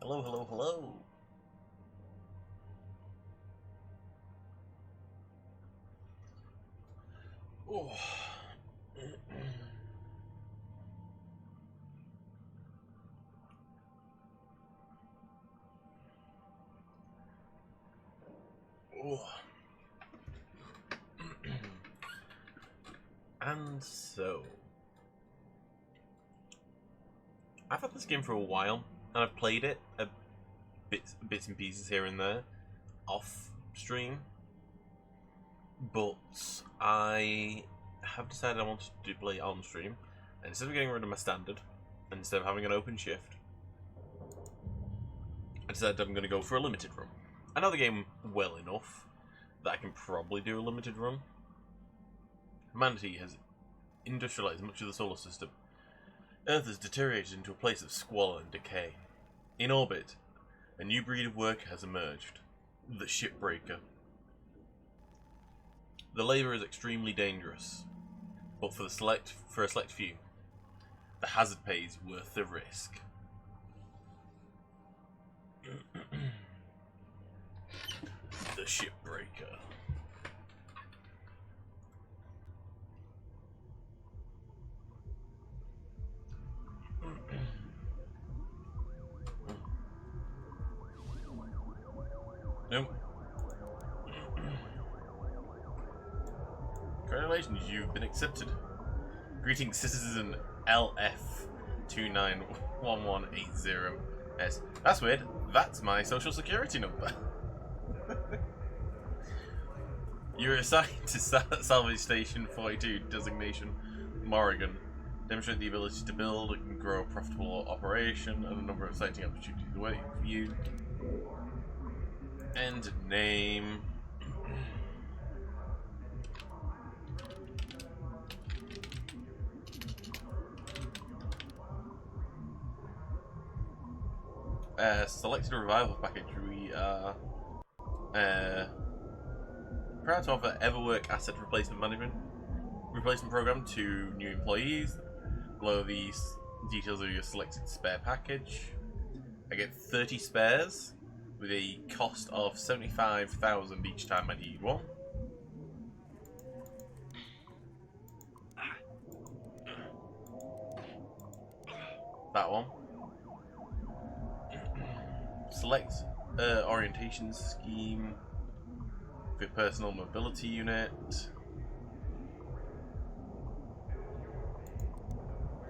Hello, hello, hello. Oh. Oh. And so, I've had this game for a while, and I've played it bits and pieces here and there, off stream. But I have decided I wanted to play on stream, and instead of getting rid of my standard, and instead of having an open shift, I decided I'm going to go for a limited run. I know the game well enough that I can probably do a limited run. Humanity has industrialized much of the solar system. Earth has deteriorated into a place of squalor and decay. In orbit, a new breed of worker has emerged, the Shipbreaker. The labour is extremely dangerous, but for a select few, the hazard pay is worth the risk. The Shipbreaker. Nope. Congratulations, you've been accepted. Greetings, citizen LF291180S. That's weird. That's my social security number. You're assigned to Salvage Station 42, designation Morrigan. Demonstrate the ability to build and grow a profitable operation, and a number of exciting opportunities waiting for you. And name. Selected a revival package. We are proud to offer Everwork Asset Replacement Program to new employees. Below these details of your selected spare package. I get 30 spares with a cost of 75,000 each time I need one. That one. Select orientation scheme for personal mobility unit.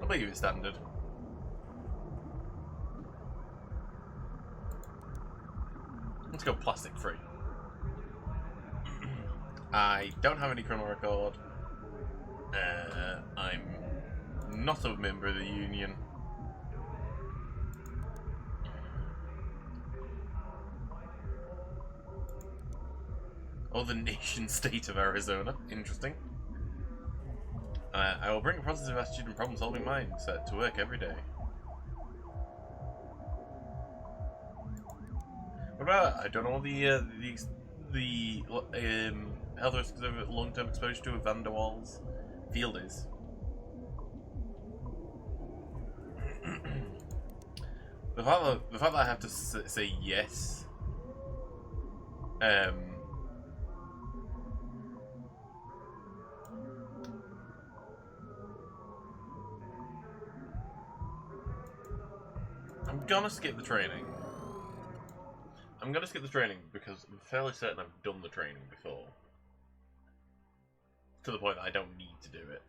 I'll leave it standard. Let's go plastic free. I don't have any criminal record. I'm not a member of the union. Or the nation state of Arizona. Interesting. I will bring a positive attitude and problem-solving mindset to work every day. What about, I don't know, the health risks of long-term exposure to a van der Waals field is. The fact that I have to say yes, I'm gonna skip the training. I'm gonna skip the training because I'm fairly certain I've done the training before. To the point that I don't need to do it.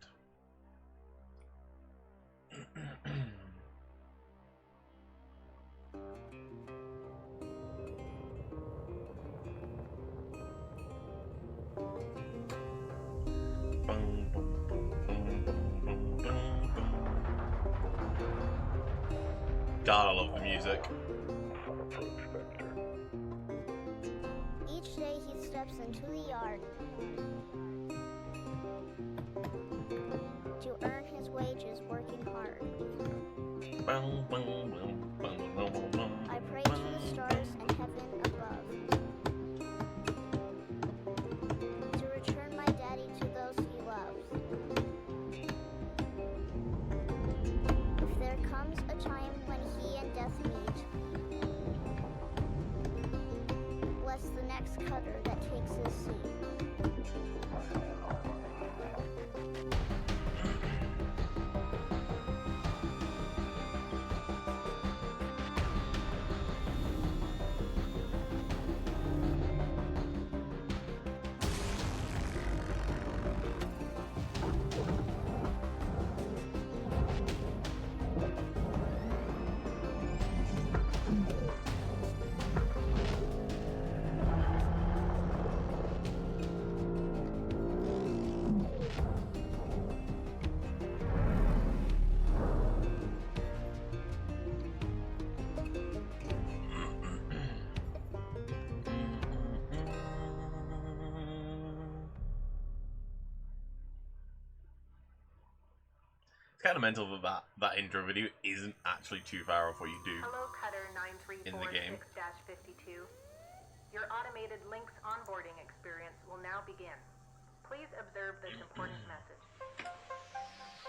God, I love the music. Each day he steps into the yard to earn his wages working hard. I pray to the stars and heaven above to return my daddy to those he loves. If there comes a time when he and death meet, Lynx's seat. It's kind of mental that that intro video isn't actually too far off what you do. Hello, Cutter in the game. 9346-52. Your automated Lynx onboarding experience will now begin. Please observe this important message.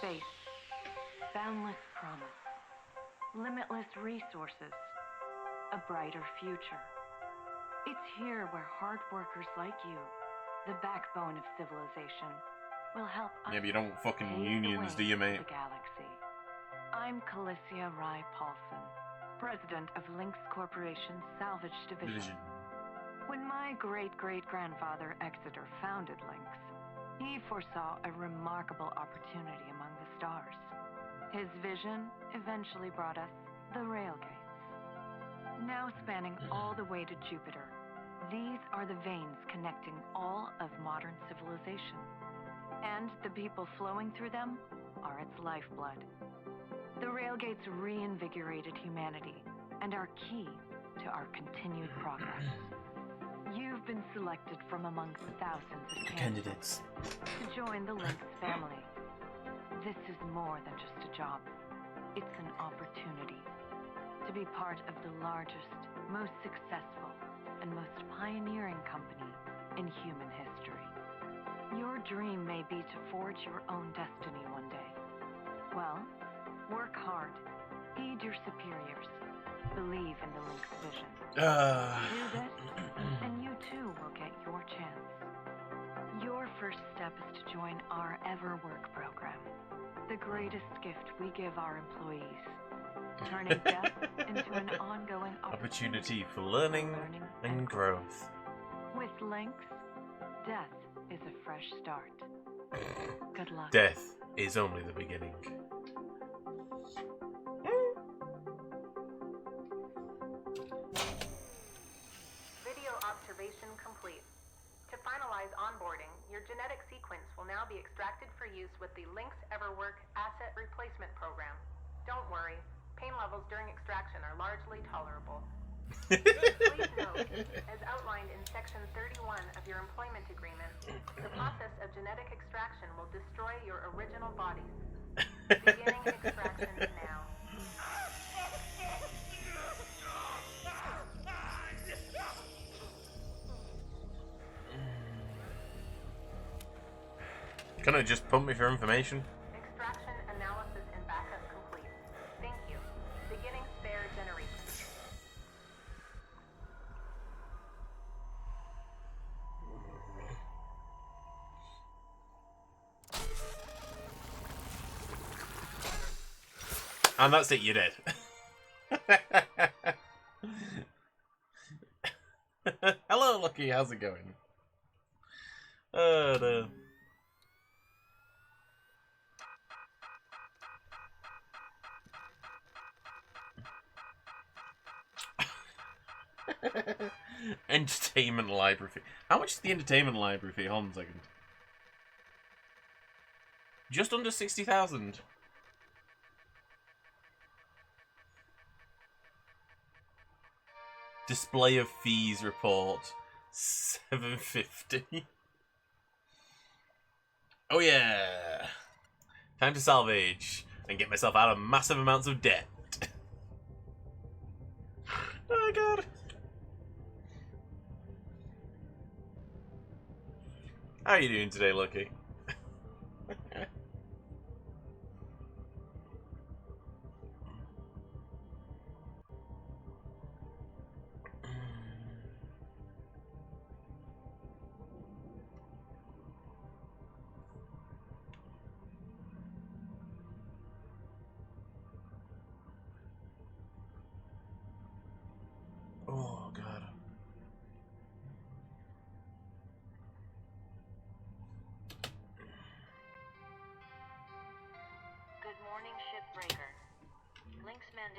Space. Boundless promise. Limitless resources. A brighter future. It's here where hard workers like you, the backbone of civilization, will help us. Yeah, but you don't fucking pave the unions, do way you, to mate? The galaxy. I'm Calicia Rye Paulson, president of Lynx Corporation's Salvage Division. When my great-great-grandfather Exeter founded Lynx, he foresaw a remarkable opportunity among the stars. His vision eventually brought us the Railgates. Now spanning all the way to Jupiter, these are the veins connecting all of modern civilization. And the people flowing through them are its lifeblood. The Railgates reinvigorated humanity and are key to our continued progress. You've been selected from amongst thousands of candidates to join the Lynx family. This is more than just a job. It's an opportunity to be part of the largest, most successful, and most pioneering company in human history. Your dream may be to forge your own destiny one day. Well, work hard, heed your superiors, believe in the Lynx vision. Do this, and you too will get your chance. Your first step is to join our Ever Work program, the greatest gift we give our employees, turning death into an ongoing Opportunity for learning and growth. With Lynx, death is a fresh start. Good luck. Death is only the beginning. Video observation complete. To finalize onboarding, your genetic sequence will now be extracted for use with the Lynx EverWork Asset Replacement Program. Don't worry, pain levels during extraction are largely tolerable. Please note, as outlined in Section 31 of your employment agreement, the process of genetic extraction will destroy your original bodies. Beginning extraction now. Can I just pump me for information? Extraction analysis and backup complete. Thank you. Beginning spare generation. And that's it, you're dead. Hello, Lucky, how's it going? No. Entertainment library fee. How much is the entertainment library fee? Hold on a second. Just under 60,000. Display of fees report. 750. Oh yeah. Time to salvage and get myself out of massive amounts of debt. Oh my god. How are you doing today, Lucky?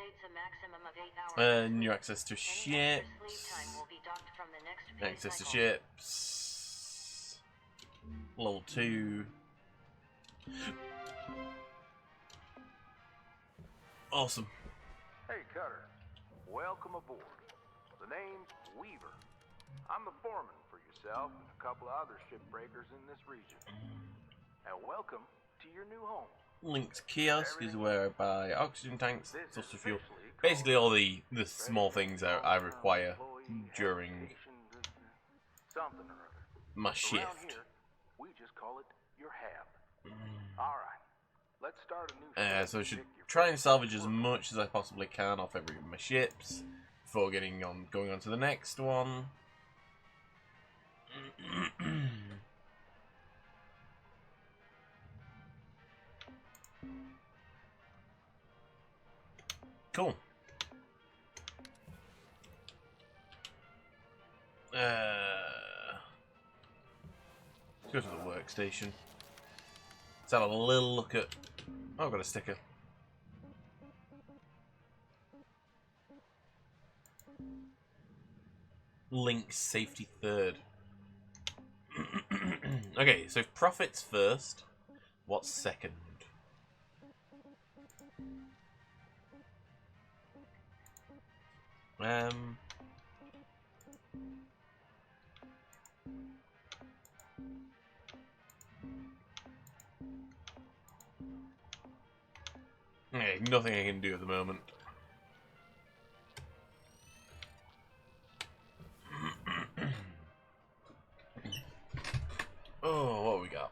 states a maximum of 8 hours. New access to ships. Sleep time will be docked from the next Access to cycle. ships. Level 2. Awesome. Hey, Cutter. Welcome aboard. The name's Weaver. I'm the foreman for yourself and a couple of other shipbreakers in this region. And welcome to your new home. Link's kiosk is where I buy oxygen tanks, This stuff to is fuel. officially Basically all the called small things that I require Employee during Education, something or other. my Around shift. here, we just call it your hab. Alright, let's start a new shift So I and should pick your try and first salvage as work. much as I possibly can off every of my ships before going on to the next one. Cool. Let's go to the workstation. Let's have a little look at... Oh, I've got a sticker. Link's safety third. Okay, so if profits first, what's second? Okay, nothing I can do at the moment. Oh, what have we got?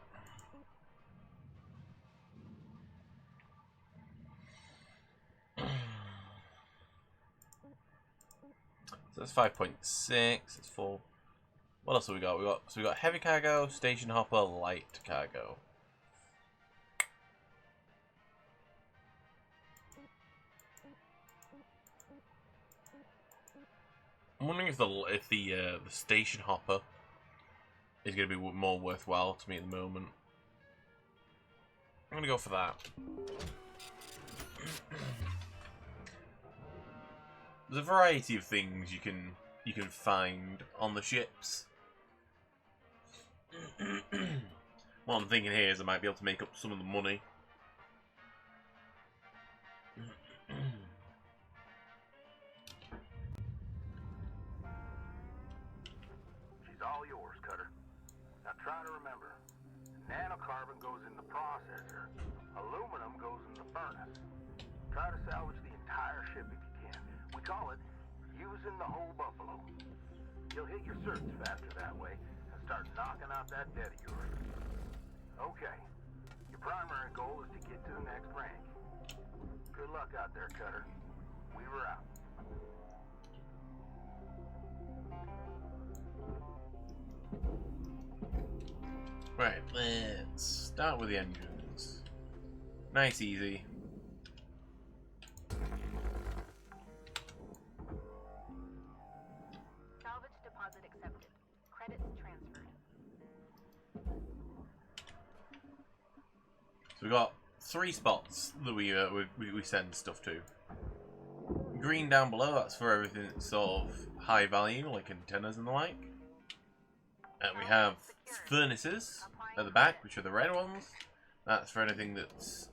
So that's 5.6. It's full. What else have we got? We got heavy cargo, station hopper, light cargo. I'm wondering if the station hopper is going to be more worthwhile to me at the moment. I'm going to go for that. There's a variety of things you can find on the ships. What I'm thinking here is I might be able to make up some of the money. She's all yours, Cutter. Now try to remember, nanocarbon goes in the processor, aluminum goes in the furnace. Try to salvage the entire ship if you can. We call it using the whole buffalo. You'll hit your certs faster that way and start knocking out that debt of yours. Okay, your primary goal is to get to the next rank. Good luck out there, Cutter. Weaver out. Right, let's start with the engines. Nice, easy. Salvage deposit accepted. Credits transferred. So we got 3 spots that we send stuff to. Green down below, that's for everything that's sort of high value, like antennas and the like. And we have furnaces at the back, which are the red ones. That's for anything that's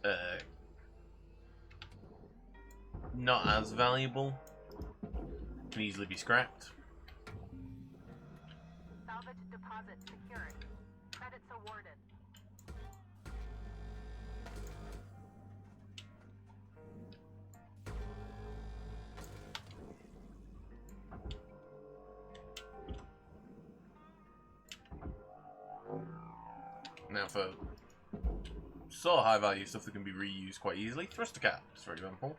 not as valuable. Can easily be scrapped. Salvage deposit secured. Credits awarded. Now for sort of high value stuff that can be reused quite easily, thruster caps, for example.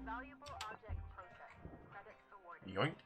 Valuable object processed. Credits awarded. Yoink.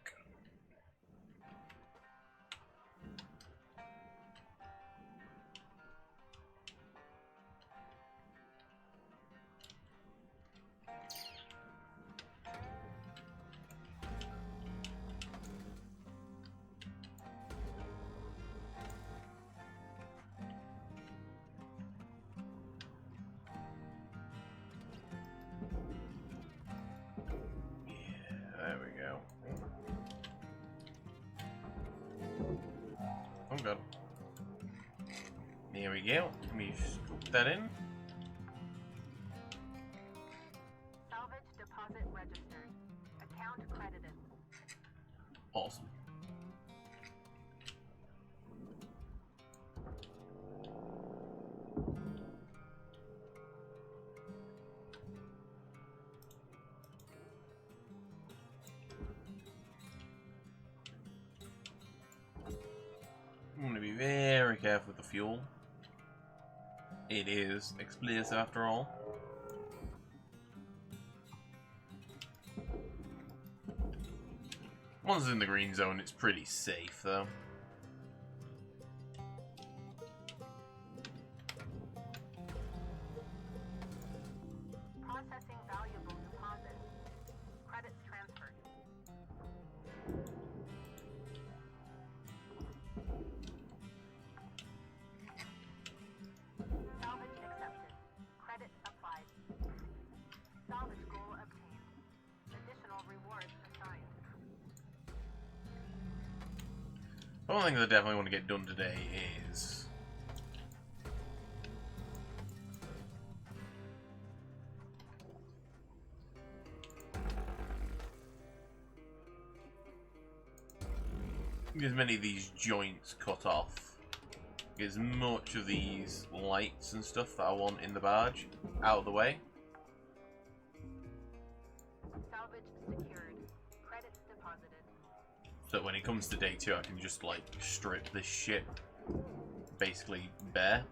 Oh god. There we go. Let me scoop that in. Salvage deposit registered. Account credited. Awesome. I'm going to be very careful with the fuel. It is explosive after all. Once it's in the green zone, it's pretty safe though. Processing valuable deposit. Credits transferred. Salvage accepted. Credit applied. Salvage goal obtained. Additional rewards assigned. One thing that I definitely want to get done today is get as many of these joints cut off, get as much of these lights and stuff that I want in the barge out of the way. Salvage secured. Credits deposited. So when it comes to day 2, I can just like strip this ship basically bare.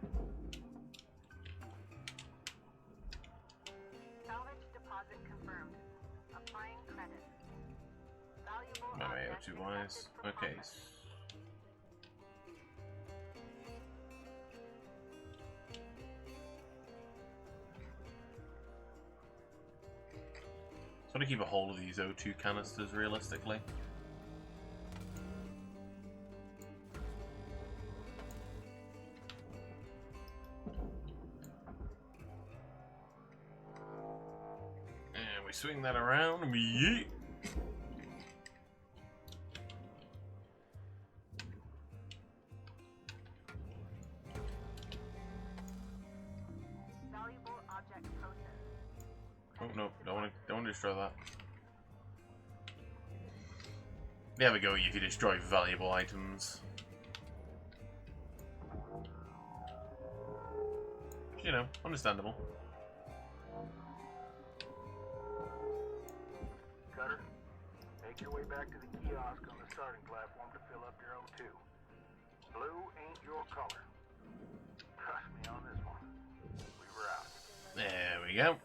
Salvage deposit confirmed. Applying credit. Valuable My object O2 wise. accepted for Okay. processing. So I want to keep a hold of these O2 canisters realistically. And we swing that around and we yeet. Valuable object processed. Oh no, don't want to destroy that. Never go if you destroy valuable items. You know, understandable. Cutter, make your way back to the kiosk on the starting platform to fill up your O2. Blue ain't your color. Trust me on this one. We were out. There we go.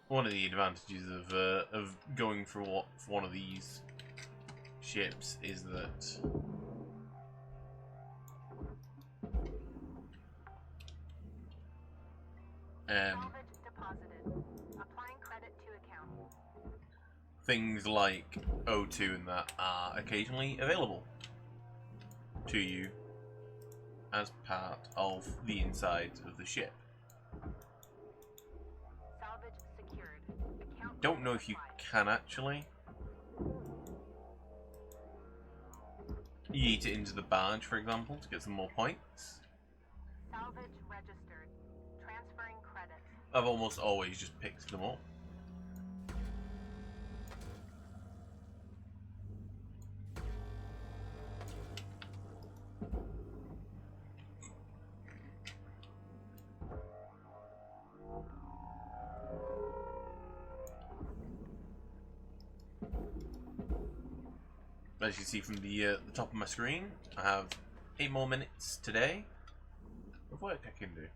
One of the advantages of going for one of these ships is that Salvage deposited. Applying credit to account. things like O2 and that are occasionally available to you as part of the inside of the ship. Salvage secured. Account Don't know if you can actually yeet it into the barge, for example, to get some more points. Salvage registered. Transferring credits. I've almost always just picked them up. As you see from the top of my screen, I have 8 more minutes today of work I can do.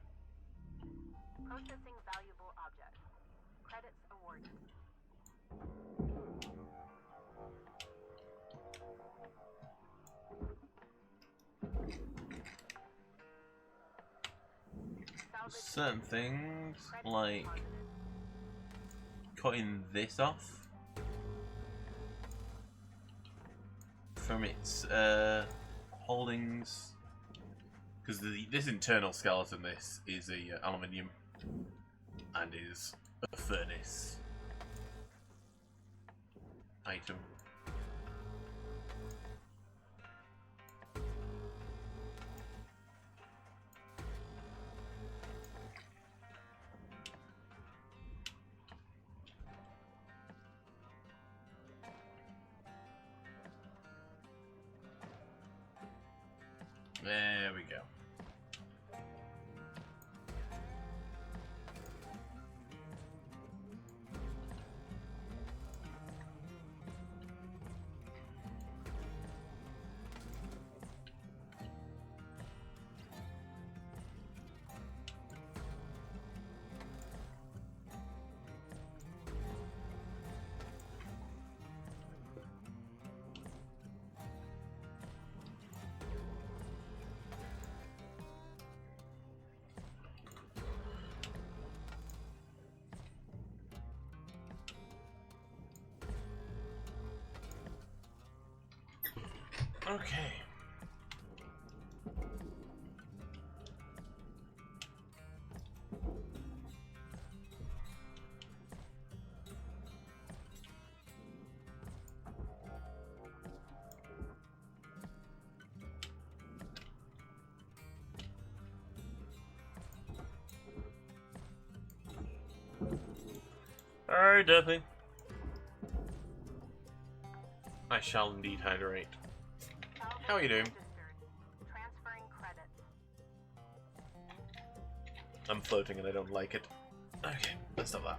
Processing valuable object. Credits awarded. Salvage Certain things, credits like deposited. cutting this off from its holdings, because this internal skeleton, this is a aluminium and is a furnace item. Okay. Alright, Deathly. I shall indeed hydrate. How are you doing? Transferring credits. I'm floating and I don't like it. Okay, let's stop that.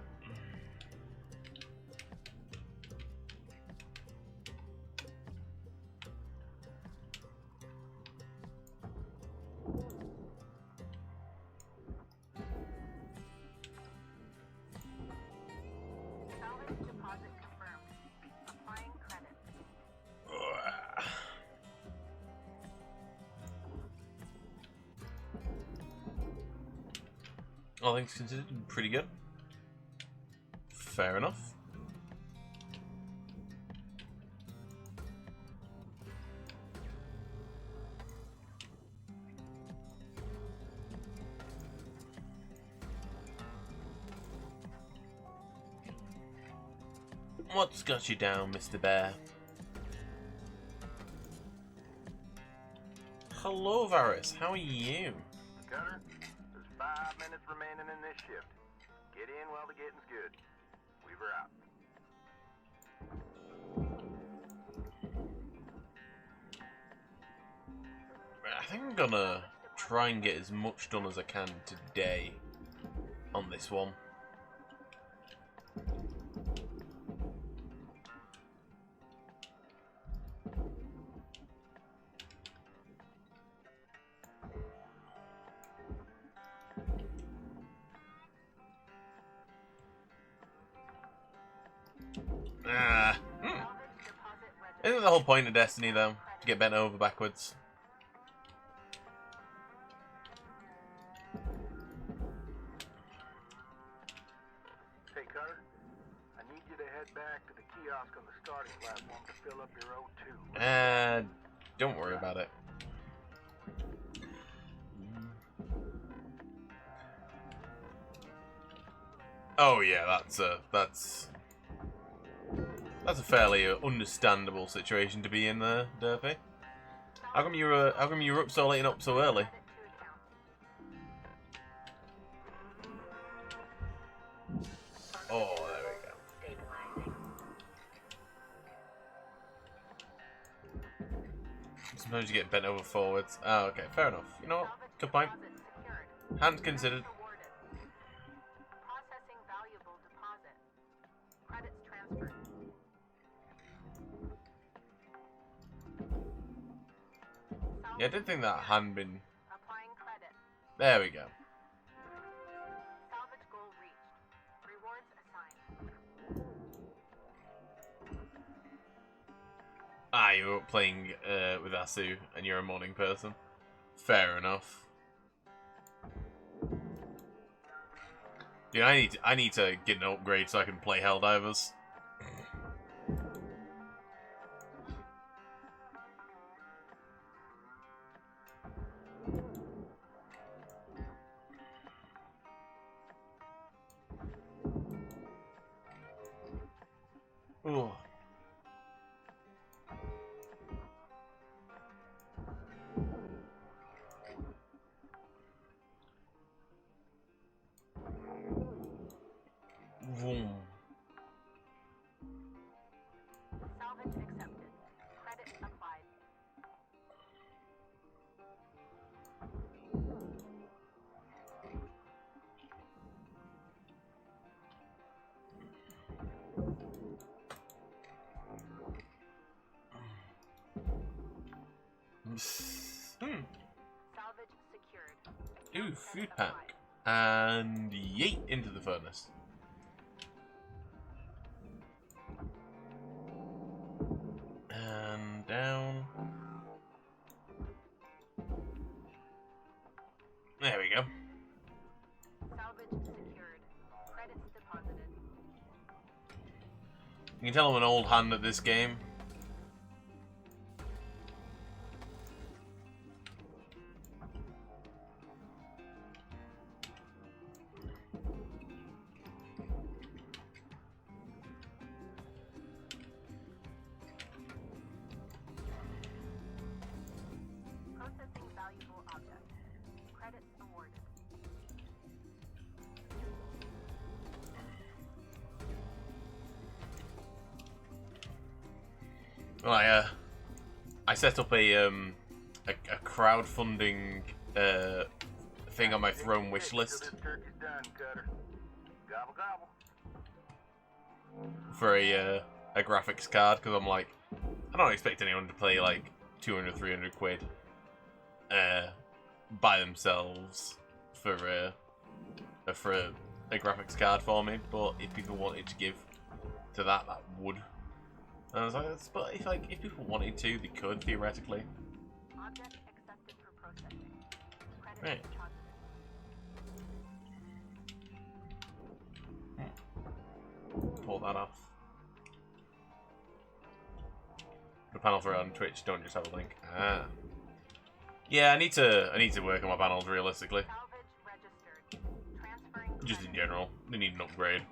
Salvage deposit confirmed. Applying credits. All things considered, pretty good. Fair enough. What's got you down, Mr. Bear? Hello, Varys. How are you? Cutter, there's 5 minutes remaining in this shift. Get in while the getting's good. Weaver out. I think I'm gonna try and get as much done as I can today on this one. Isn't the whole point of Destiny, though? To get bent over backwards. Hey, Cutter, I need you to head back to the kiosk on the starting platform to fill up your O2. Don't worry about it. Oh yeah, that's a fairly understandable situation to be in there, Derpy. How come you were up so late and up so early? Oh, there we go. Sometimes you get bent over forwards. Oh, okay, fair enough. You know what? Good point. Hadn't considered. Processing valuable deposit. Credits transferred. Yeah, I did think that hadn't been. Applying credit. There we go. Salvage goal reached. Rewards assigned. Ah, you were up playing with Asu, and you're a morning person. Fair enough. Dude, I need to get an upgrade so I can play Helldivers. Ooh. Vroom. Salvage accepted. Credit applied. Salvage secured. Ooh, food pack. And yeet into the furnace. And down. There we go. Salvage secured. Credits deposited. You can tell I'm an old hand at this game. Well, I set up a crowdfunding thing on my throne wish list for a graphics card, because I'm like, I don't expect anyone to pay like 200, 300 quid by themselves for a graphics card for me, but if people wanted to give to that would. And I was like, but if people wanted to, they could theoretically. Object accepted for processing. Credit Right. Pull that off. The panels are on Twitch, don't just have a link. Ah. Yeah, I need to work on my panels realistically. Salvage registered. Transferring Just in credit. general. They need an upgrade.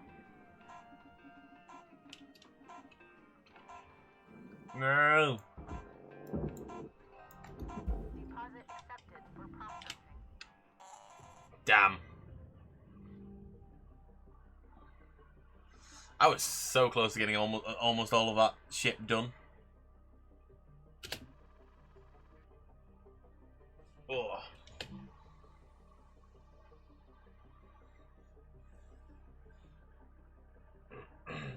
No. Deposit accepted for processing. Damn. I was so close to getting almost all of that shit done. Oh.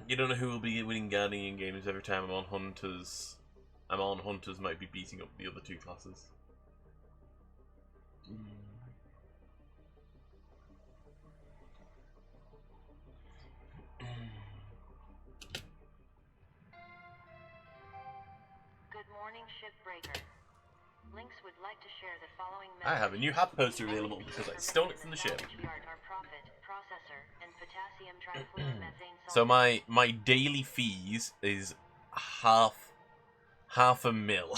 You don't know who will be winning Guardian games every time I'm on Hunters. Hunters might be beating up the other two classes. Good morning, Shipbreaker. Lynx would like to share the following I have a new hat poster available because I stole it from the ship. So my daily fees is half a mil.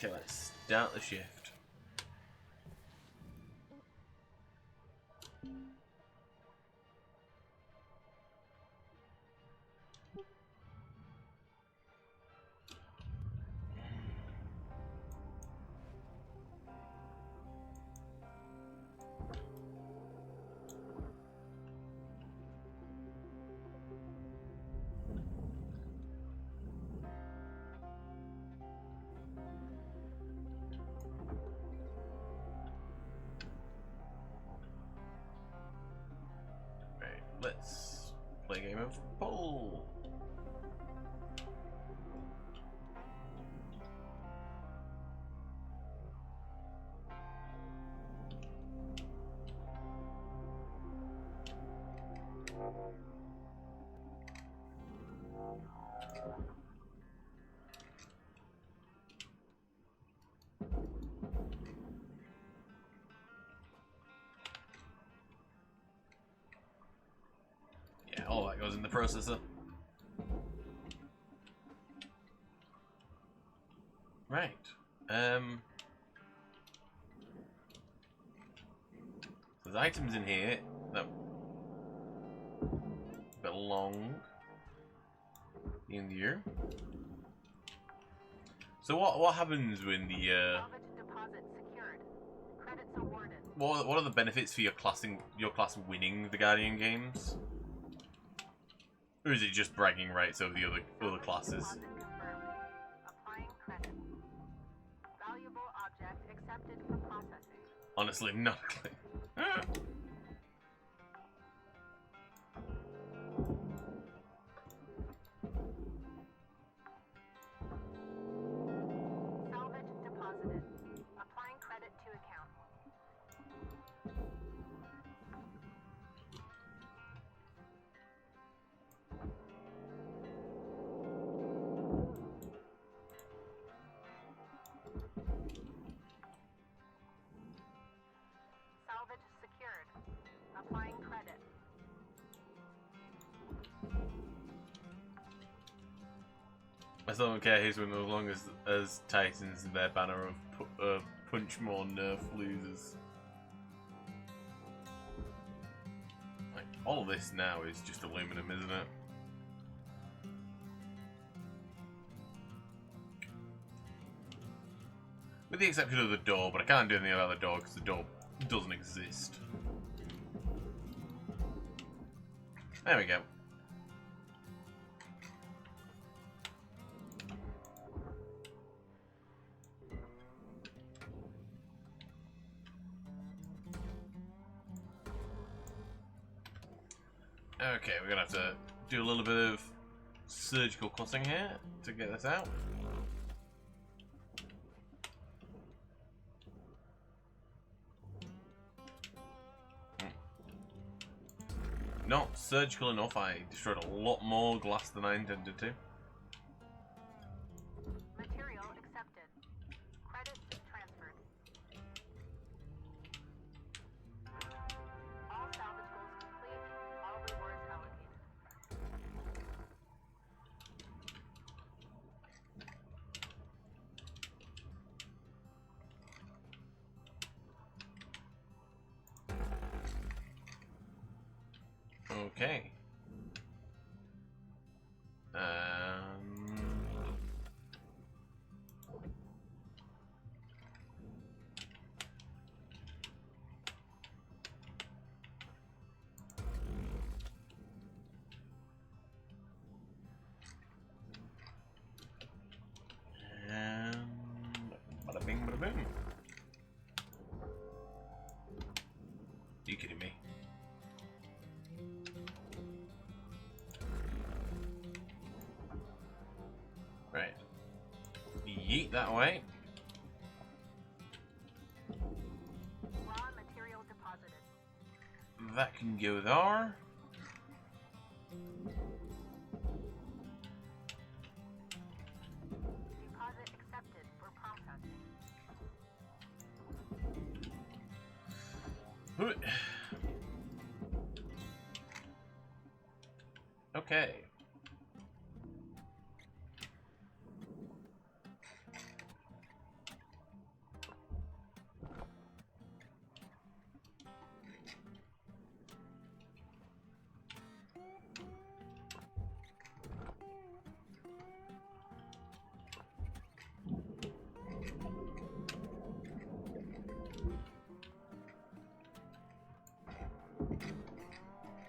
Okay, let's start the shift. Right, let's play a game of pool. Yeah, all that goes in the processor. Right. There's items in here that belong in here. So what happens when the Salvage deposit secured. Credits awarded. what are the benefits for your class winning the Guardian games? Or is it just bragging rights over the other classes? Deposit confirmed. Applying credit. Valuable object accepted for processing. Honestly, not. Salvage deposited. Applying credit to account. Salvage secured. Applying credit. I still don't care who's winning as long as Titans and their banner of punch more nerf losers. Like, all this now is just aluminum, isn't it? With the exception of the door, but I can't do anything about the door because the door doesn't exist. There we go. Okay, we're gonna have to do a little bit of surgical cutting here to get this out. Not surgical enough, I destroyed a lot more glass than I intended to. Material accepted. Credits transferred. All salvage goals complete. All rewards allocated. Okay. Bada bing, bada boom. You kidding me? Right. Yeet that way. Raw material deposited. That can go there. Deposit accepted for processing. Okay.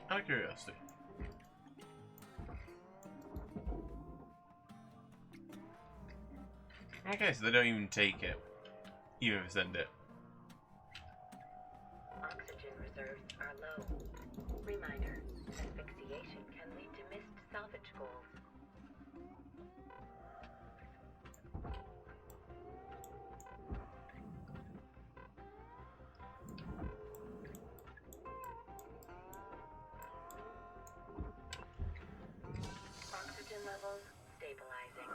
Out of curiosity. Okay, so they don't even take it, even if I send it. Oxygen reserves are low. Reminder, asphyxiation can lead to missed salvage goals. Oxygen levels stabilizing.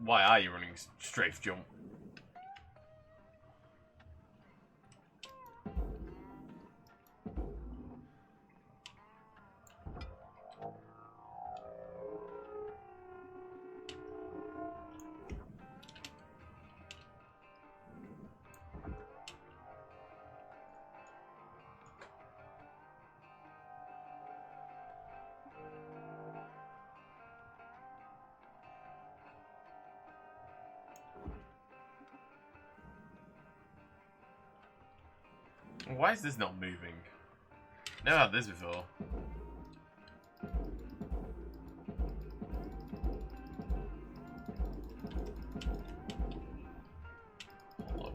Why are you running strafe jump? Why is this not moving? Never had this before. Hold on.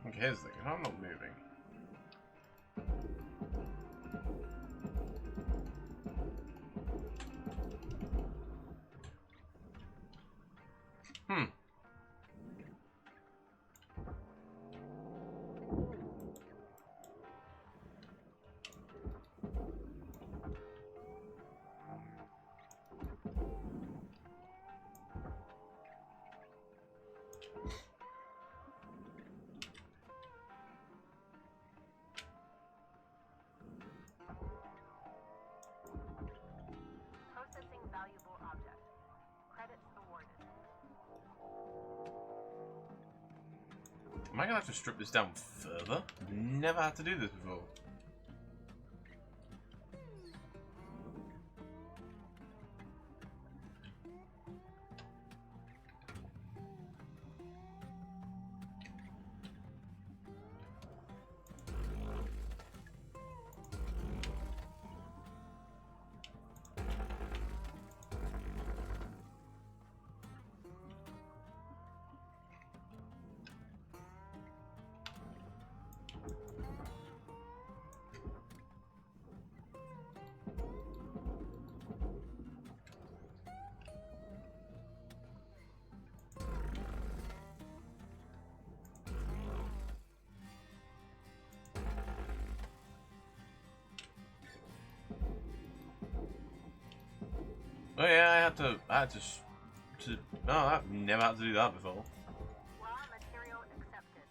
Okay, here's the thing. I'm not moving. Processing valuable object. Credits awarded. Am I gonna have to strip this down further? Never had to do this before. Oh yeah, I had to no, I've never had to do that before. Raw material accepted.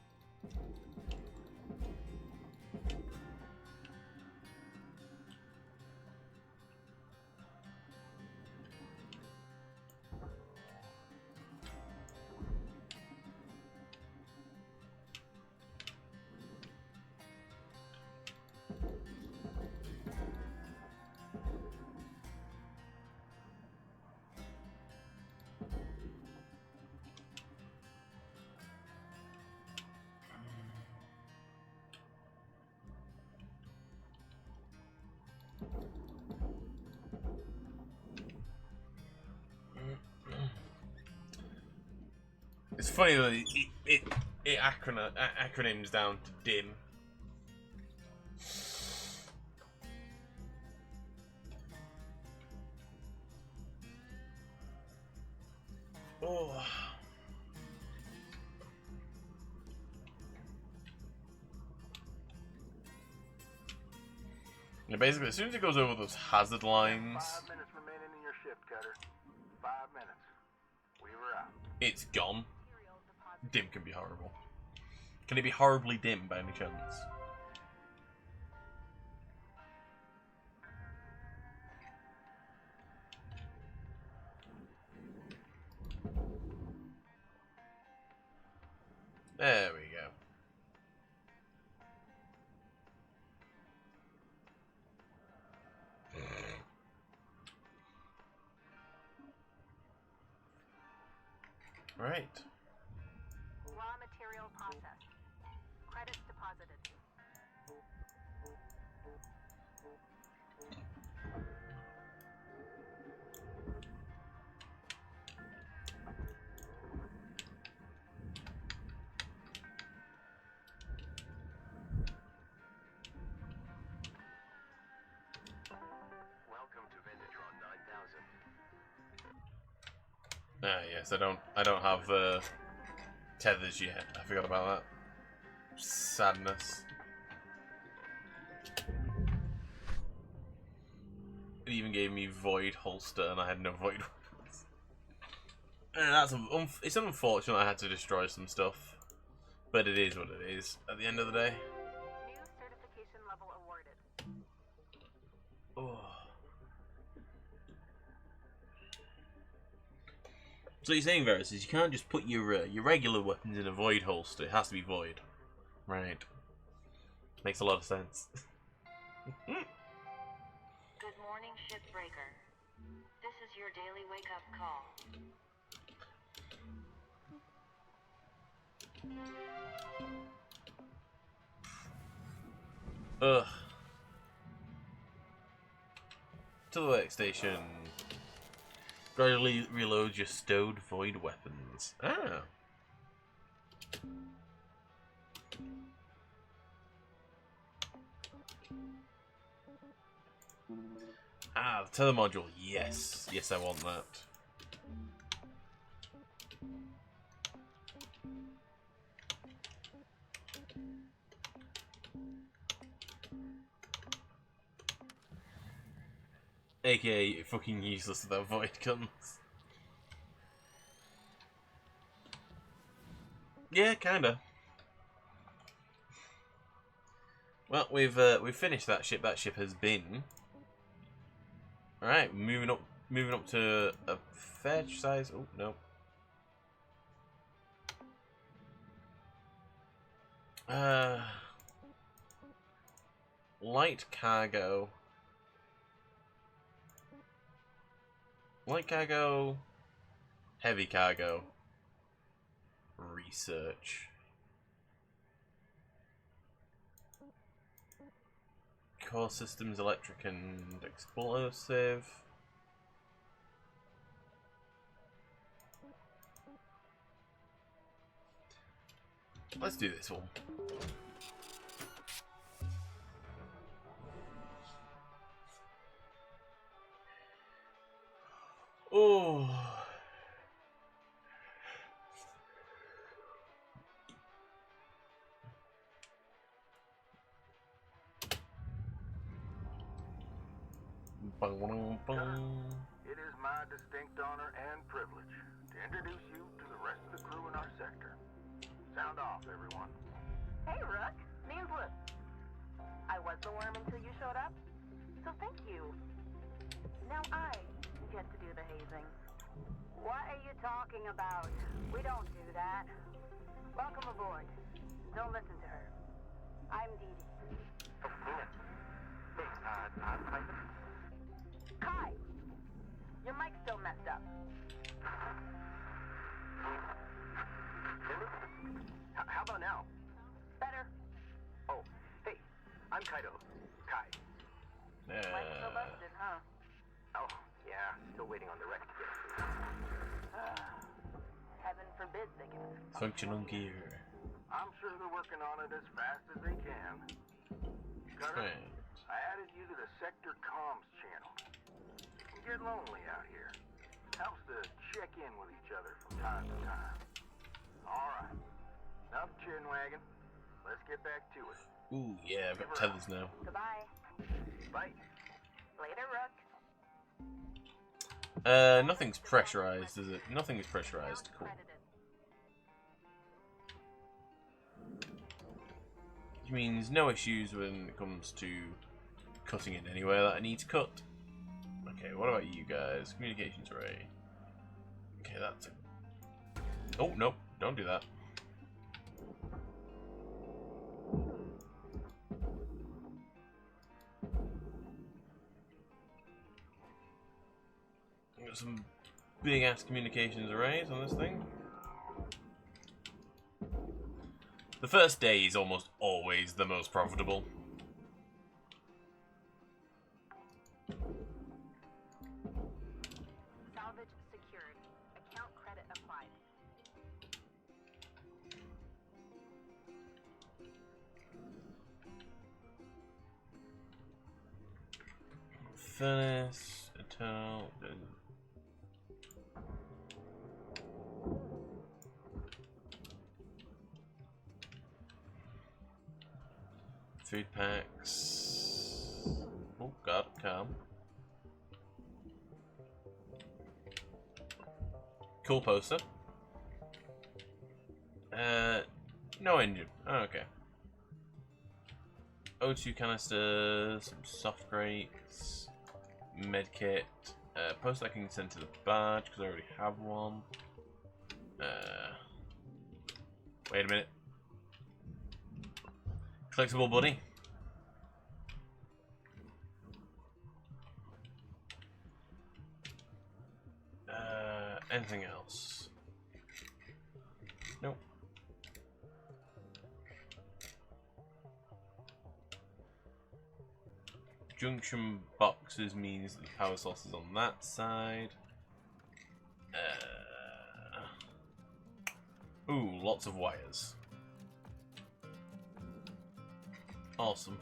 It's funny that it acronyms down to DIM. Oh. And basically, as soon as it goes over those hazard lines, 5 minutes remaining in your shift, Cutter. 5 minutes. We were out. it's gone. Dim can be horrible. Can it be horribly dim by any chance? There we go. Right. Raw material processed. Credits deposited. Welcome to Vendatron 9000. Ah, yes, I don't have tethers yet. I forgot about that. Sadness. It even gave me void holster, and I had no void weapons. And that's it's unfortunate I had to destroy some stuff, but it is what it is. At the end of the day. New certification level awarded. Oh. So you're saying, Varus, is you can't just put your regular weapons in a void holster. It has to be void. Right. Makes a lot of sense. Good morning, Shipbreaker. This is your daily wake-up call. Ugh. To the workstation. Gradually reload your stowed void weapons. Ah. Ah, the tether module. Yes. Yes, I want that. AKA fucking useless without void guns. Yeah, kinda. Well, we've finished that ship. That ship has been. All right, moving up to a fair size. Oh no. Light cargo. Light cargo. Heavy cargo. Research. Core systems, electric and explosive. Let's do this one. Oh. Bung, bung, bung. It is my distinct honor and privilege to introduce you to the rest of the crew in our sector. Sound off, everyone. Hey, Rook. Name's Liz. I was the worm until you showed up, so thank you. Now I get to do the hazing. What are you talking about? We don't do that. Welcome aboard. Don't listen to her. I'm Dee Dee. Oh, cool. Hey, I'm Python. Kai, your mic's still messed up. How about now? Better. Oh, hey, I'm Kaido. Kai. Mic's still busted, huh? Oh, yeah, still waiting on the rec to get through. Heaven forbid they can. Functional gear. I'm sure they're working on it as fast as they can. Cutter, Right. I added you to the sector comms channel. It can get lonely out here. Helps to check in with each other from time to time. Alright. Enough chin wagging. Let's get back to it. Ooh, yeah, I've got tethers now. Goodbye. Bye. Later, Rook. Nothing's pressurized, is it? Nothing is pressurized. Cool. Which means no issues when it comes to cutting it anywhere that I need to cut. Okay, what about you guys? Communications array. Okay, that's a... Oh, no, don't do that. Got some big ass communications arrays on this thing. The first day is almost always the most profitable. Salvage secured. Account credit applied. Furnace, eternal. Food packs. Oh god, calm. Cool poster. No engine. Oh, okay. O2 canisters, some soft crates, medkit, poster I can send to the badge because I already have one. Wait a minute. Flexible buddy. Anything else? Nope. Junction boxes means the power source is on that side. Ooh, lots of wires. Awesome.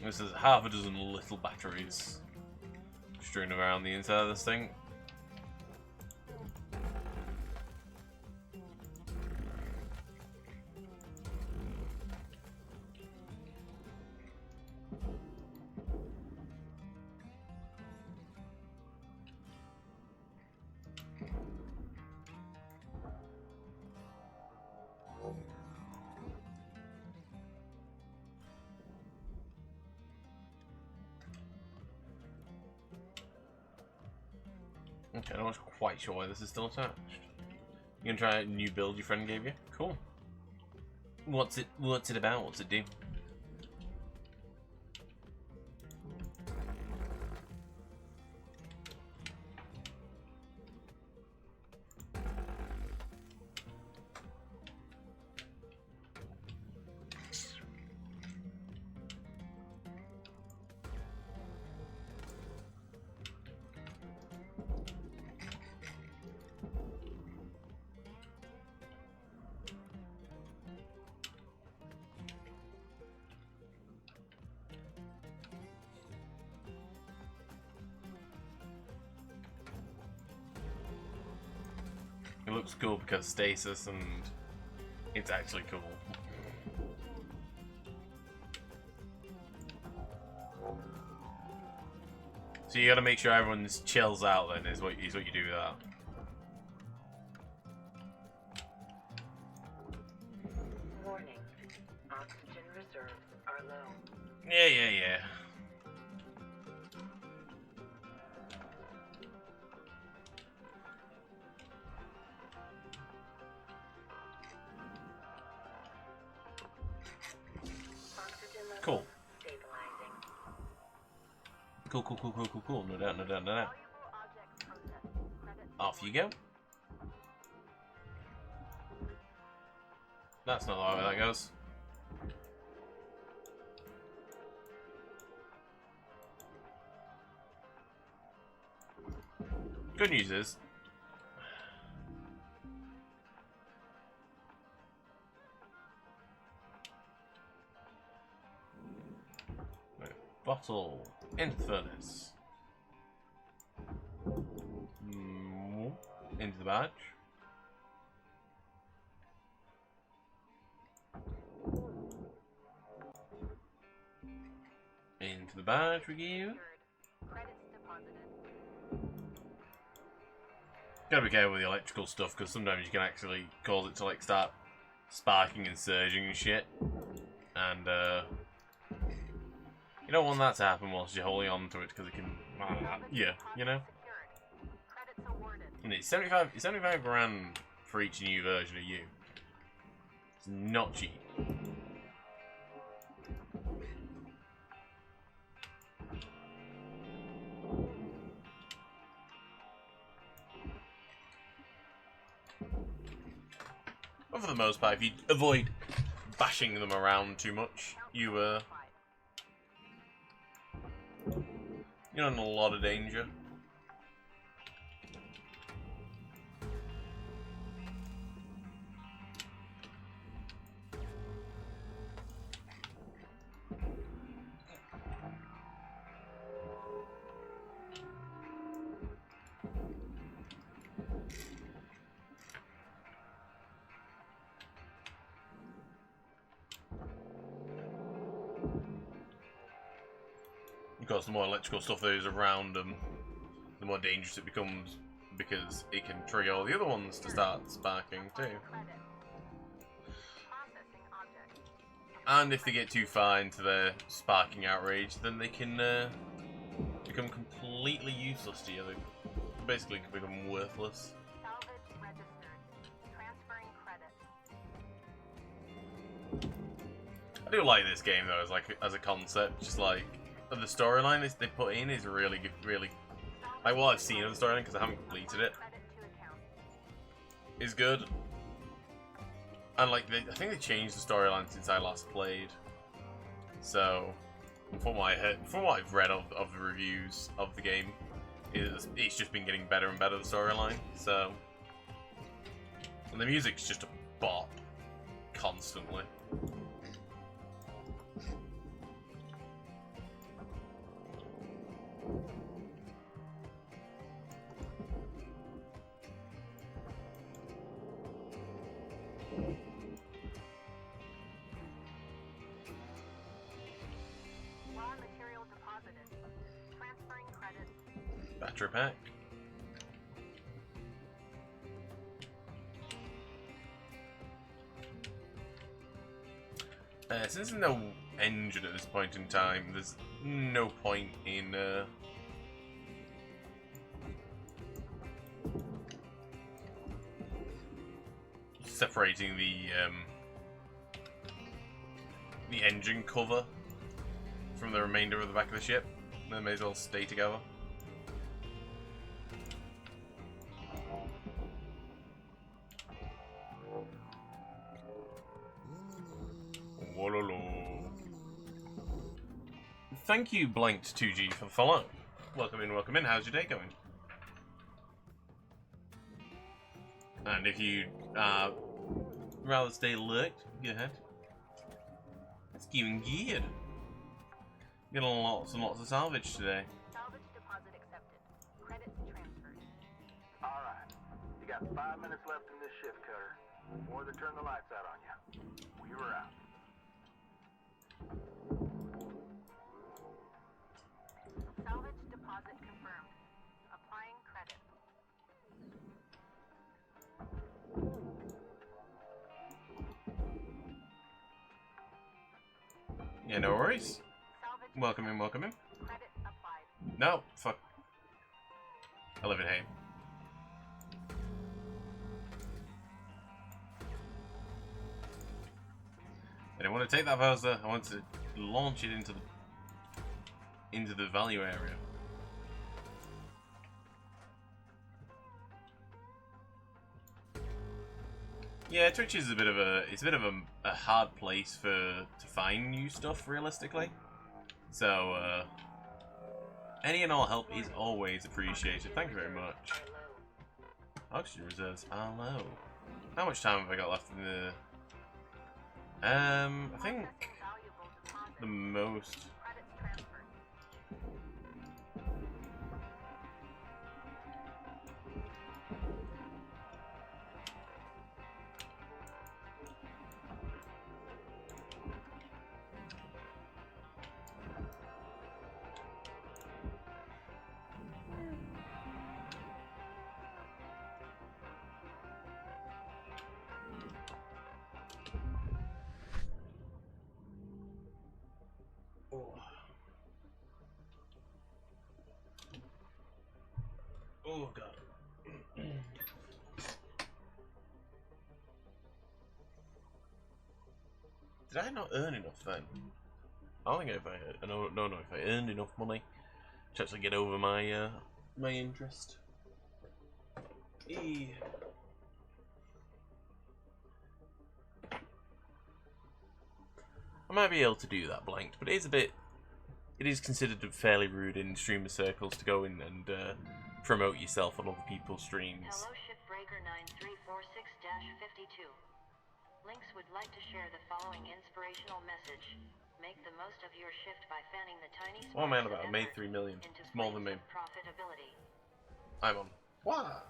This is half a dozen little batteries strewn around the inside of this thing. Okay, I'm not quite sure why this is still attached. You gonna try a new build your friend gave you? Cool. What's it about? What's it do? It looks cool because stasis, and it's actually cool. So you gotta make sure everyone chills out then, is what you do with that. Warning. Oxygen reserves are low. Yeah. Oxygen levels Cool. stabilizing. Cool. No doubt. Valuable object processed. Credit Off you go. That's not the way that goes. Good news is, bottle into the furnace. Into the batch. Into the batch we give. credits deposited. Gotta be careful with the electrical stuff because sometimes you can actually cause it to like start sparking and surging and shit. And you don't want that to happen whilst you're holding on to it because it can, yeah, you know. Credits awarded. And it's 75 grand for each new version of you. It's not cheap. But for the most part, if you avoid bashing them around too much, you're in a lot of danger. Of course, the more electrical stuff there is around them, the more dangerous it becomes because it can trigger all the other ones to start sparking too. Processing object. And if they get too far into their sparking outrage, then they can become completely useless to you. They basically can become worthless. Salvage registered. Transferring credit. I do like this game though, as a concept. Just like the storyline they put in is really good, really like what I've seen of the storyline because I haven't completed it. Credit to account. Is good. And like I think they changed the storyline since I last played. So from what I've read of the reviews of the game, it's just been getting better and better, the storyline. So, and the music's just a bop constantly. Raw material deposited. Transferring credits. Battery pack. Since there's no engine at this point in time, there's no point in separating the engine cover from the remainder of the back of the ship. They may as well stay together. Wololo. Thank you, Blanked2G, for the follow. Welcome in, welcome in. How's your day going? And if you rather stay alert, go ahead. It's going good. Getting lots and lots of salvage today. Salvage deposit accepted. Credits transferred. Alright. You got 5 minutes left in this shift, Cutter. Before they turn the lights out on you. We were out. Salvage deposit confirmed. Applying credit. Yeah, no worries. Salvage Welcome in, welcome in. credit applied. No, fuck. I live in Hay. I don't want to take that Bowser. I want to launch it into the value area. Yeah, Twitch is a bit of a hard place to find new stuff realistically. So any and all help is always appreciated. Thank you very much. Oxygen reserves are low. How much time have I got left in the I think Valuable deposit. the most. Credits transferred. Oh god. Did I not earn enough then? I don't think I don't know if I earned enough money to actually get over my my interest. I might be able to do that blanked, but it is considered fairly rude in streamer circles to go in and promote yourself on other people's streams. Hello, Shipbreaker 9346-52. Lynx would like to share the following inspirational message. Make the most of your shift by fanning the tiny What am I on sparks about? I of made effort 3 million. into It's more than me. flames of profitability. I'm on. What?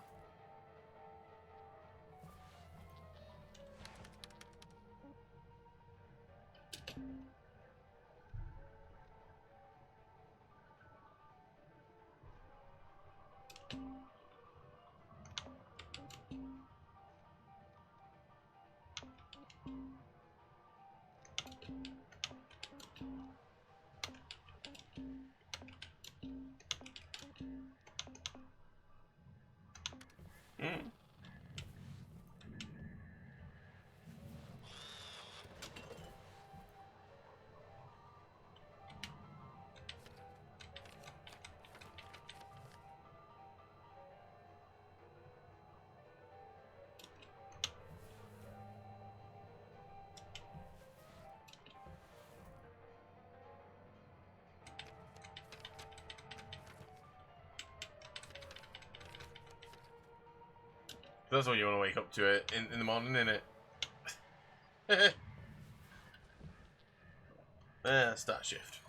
That's what you want to wake up to it in the morning, innit? Start shift.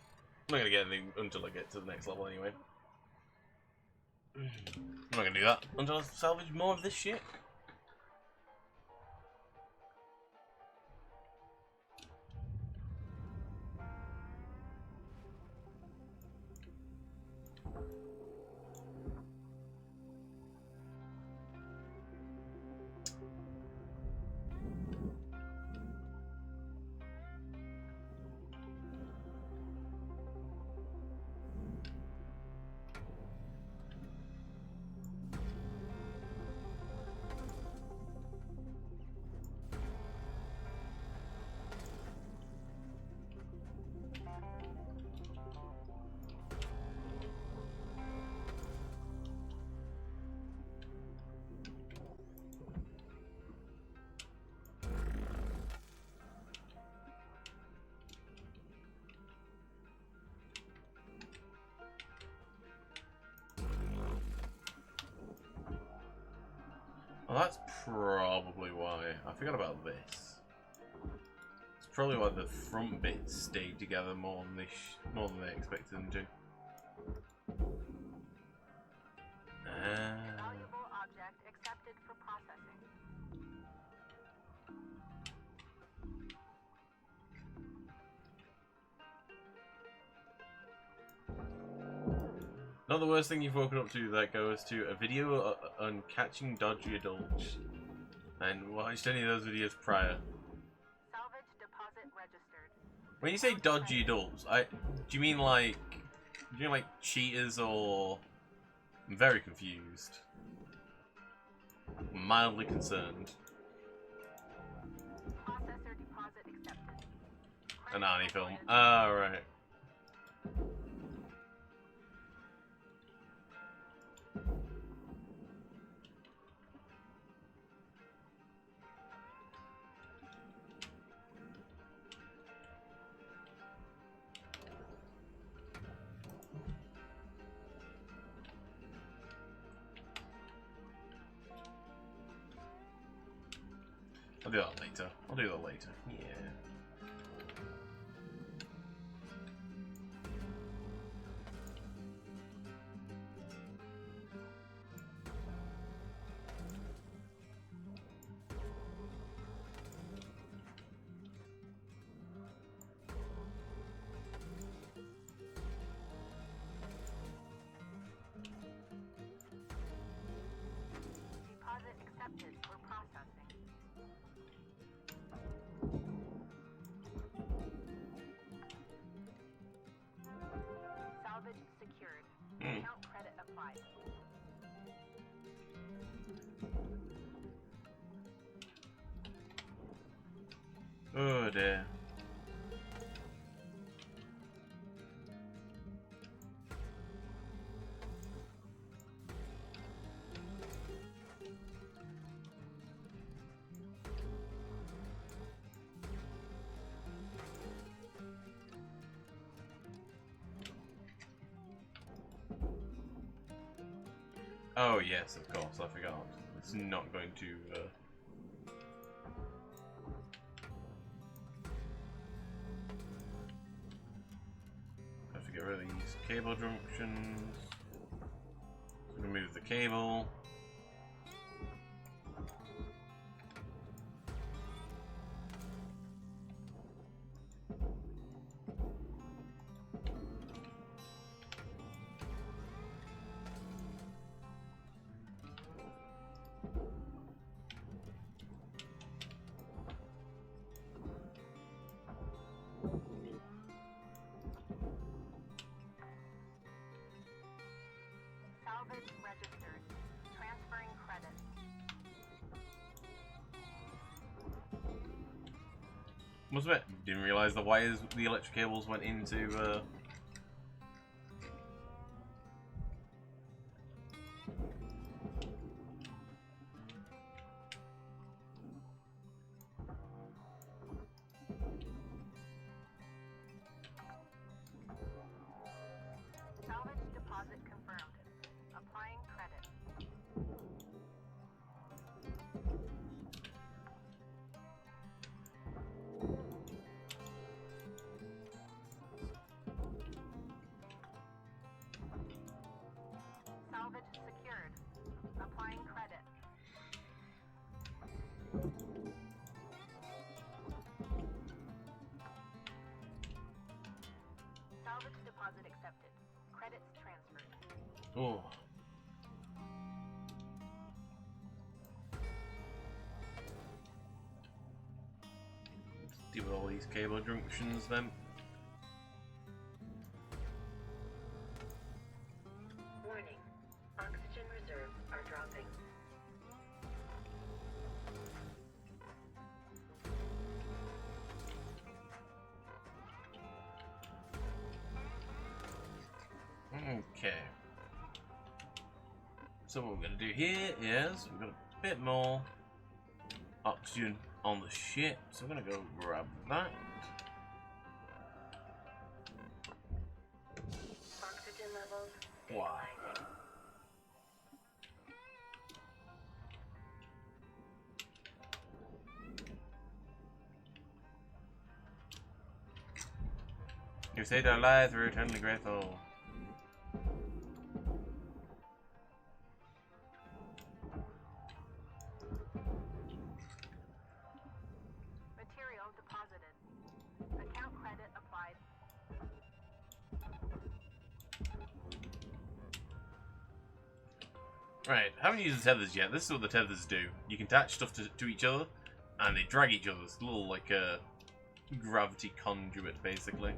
I'm not gonna get anything until I get to the next level anyway. I'm not gonna do that until I salvage more of this shit. Well, that's probably why. I forgot about this. It's probably why the front bits stayed together more than they expected them to. Valuable object accepted for processing. Not the worst thing you've woken up to that goes to a video on catching dodgy adults. And watched any of those videos prior. Salvage deposit registered. When you say dodgy adults, do you mean like cheaters or? I'm very confused. Mildly concerned. Processor deposit accepted. An Arnie film. Ah, right. I'll do that later. I'll do that later. Yeah. Deposit accepted for processing. Salvage secured. Account credit applied. Oh dear. Oh yes, of course, I forgot. It's not going to have to get rid of these cable junctions. Remove the cable. Salvage registered. Transferring credit. Must admit, didn't realise the wires, the electric cables went into Salvage deposit confirmed. Applying credit. Salvage secured. Applying credit. Salvage deposit accepted. Credits transferred. oh. Deal with all these cable junctions then. Warning. Oxygen reserves are dropping. Okay. So what we're gonna do here is we've got a bit more oxygen on the ship, so I'm gonna go grab that. Oxygen levels Wow. stabilizing. We saved our lives, we're eternally grateful. Material deposited. Account credit applied. Right, haven't used the tethers yet. This is what the tethers do. You can attach stuff to each other, and they drag each other. It's a little like a gravity conduit, basically.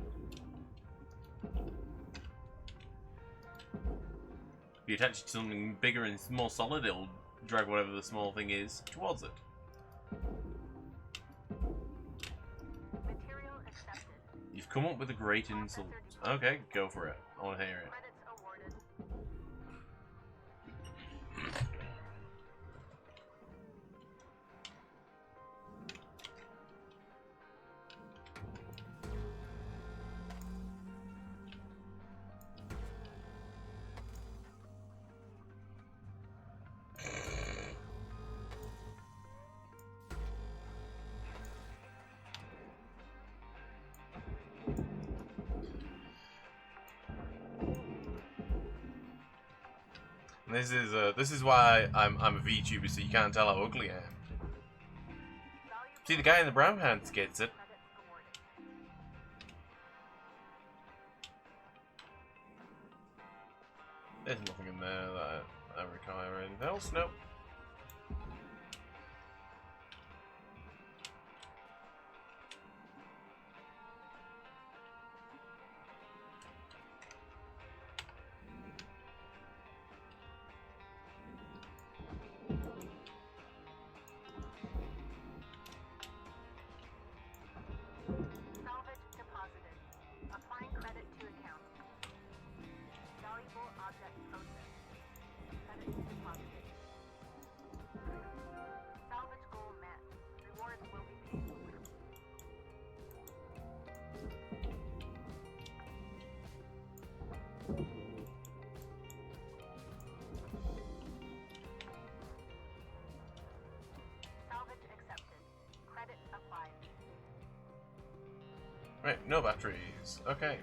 If you attach it to something bigger and more solid, it'll drag whatever the small thing is towards it. Material accepted. You've come up with a great insult. Okay, go for it. I want to hear it. Credits awarded. This is why I'm a VTuber, so you can't tell how ugly I am. See, the guy in the brown pants gets it. There's nothing in there that I require anything else. Nope. Salvage deposited. Applying credit to account. Valuable object processed. Credits deposited. Salvage goal met. Rewards will be paid. Salvage accepted. Credit applied. Right, no batteries. Okay.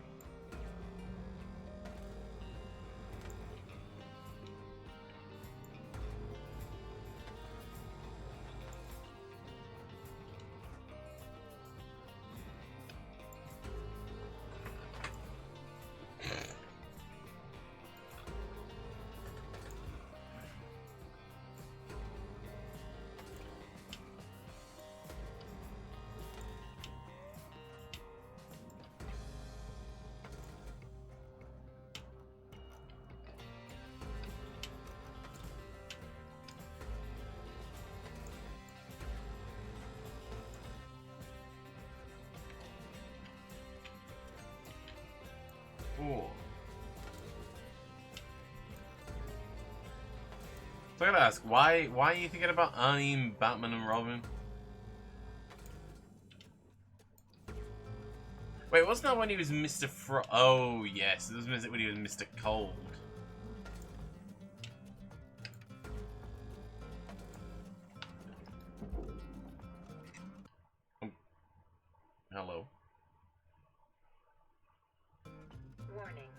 Ooh. So I gotta ask, why are you thinking about Arnie, Batman, and Robin? Wait, wasn't that when he was Mr. Oh yes, it was when he was Mr. Cold. Hello. Warning.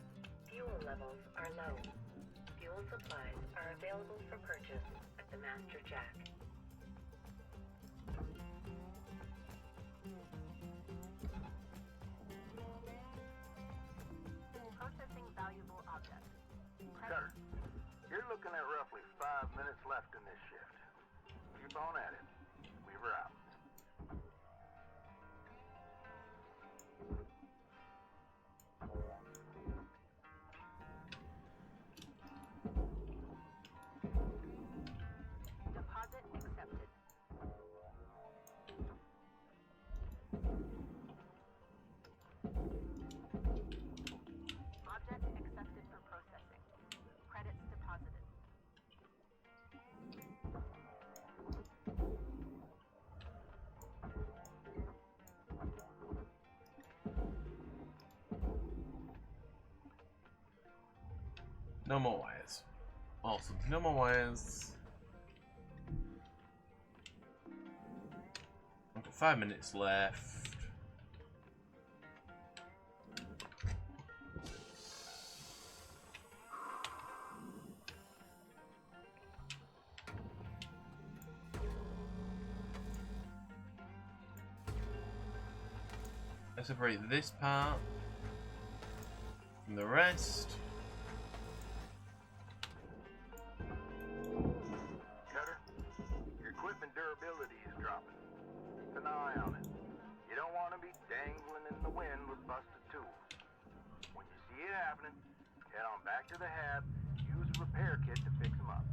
Fuel levels are low. Fuel supplies are available for purchase at the Master Jack. Processing valuable objects. Cutter, you're looking at roughly 5 minutes left in this shift. Keep on at it. Weaver out. Deposit accepted. Object accepted for processing. Credits deposited. No more wires. Awesome. No more wires. I've got 5 minutes left. I separate this part from the rest. Cutter, your equipment durability is dropping. Keep an eye on it. You don't want to be dangling in the wind with busted tools. When you see it happening, head on back to the hab, use a repair kit to fix them up.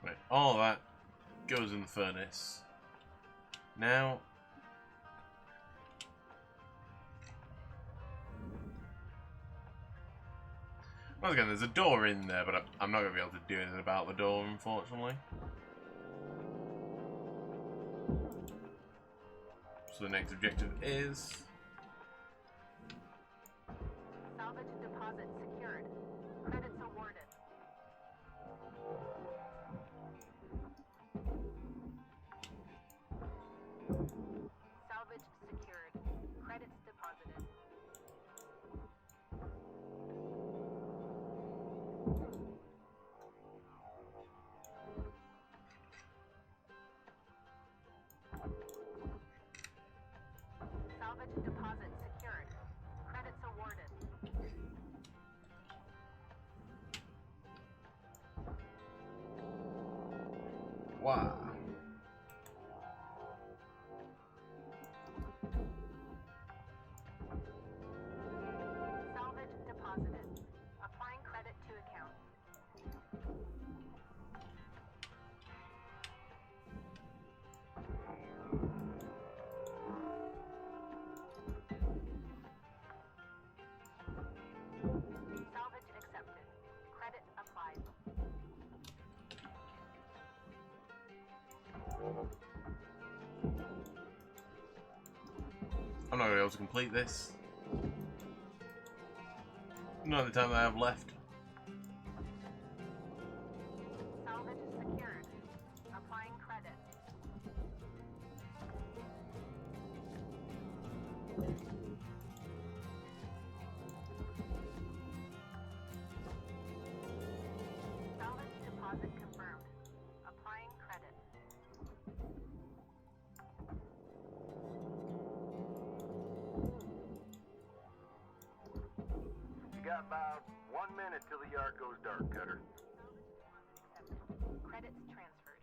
Right, all that goes in the furnace. Now, once again, there's a door in there, but I'm not going to be able to do anything about the door, unfortunately. So the next objective is... Salvage deposit secured. Credits awarded. Salvage secured. Credits deposited. Salvage deposit secured. Credits awarded. Wow. Salvage deposited. Applying credit to account. Salvage accepted. Credit applied. I'm not going to be able to complete this. Not the time that I have left. Salvage secured. Applying credit. Salvage deposit confirmed. Applying credit. You got about 1 minute till the yard goes dark, Cutter. Accepted. Credits transferred.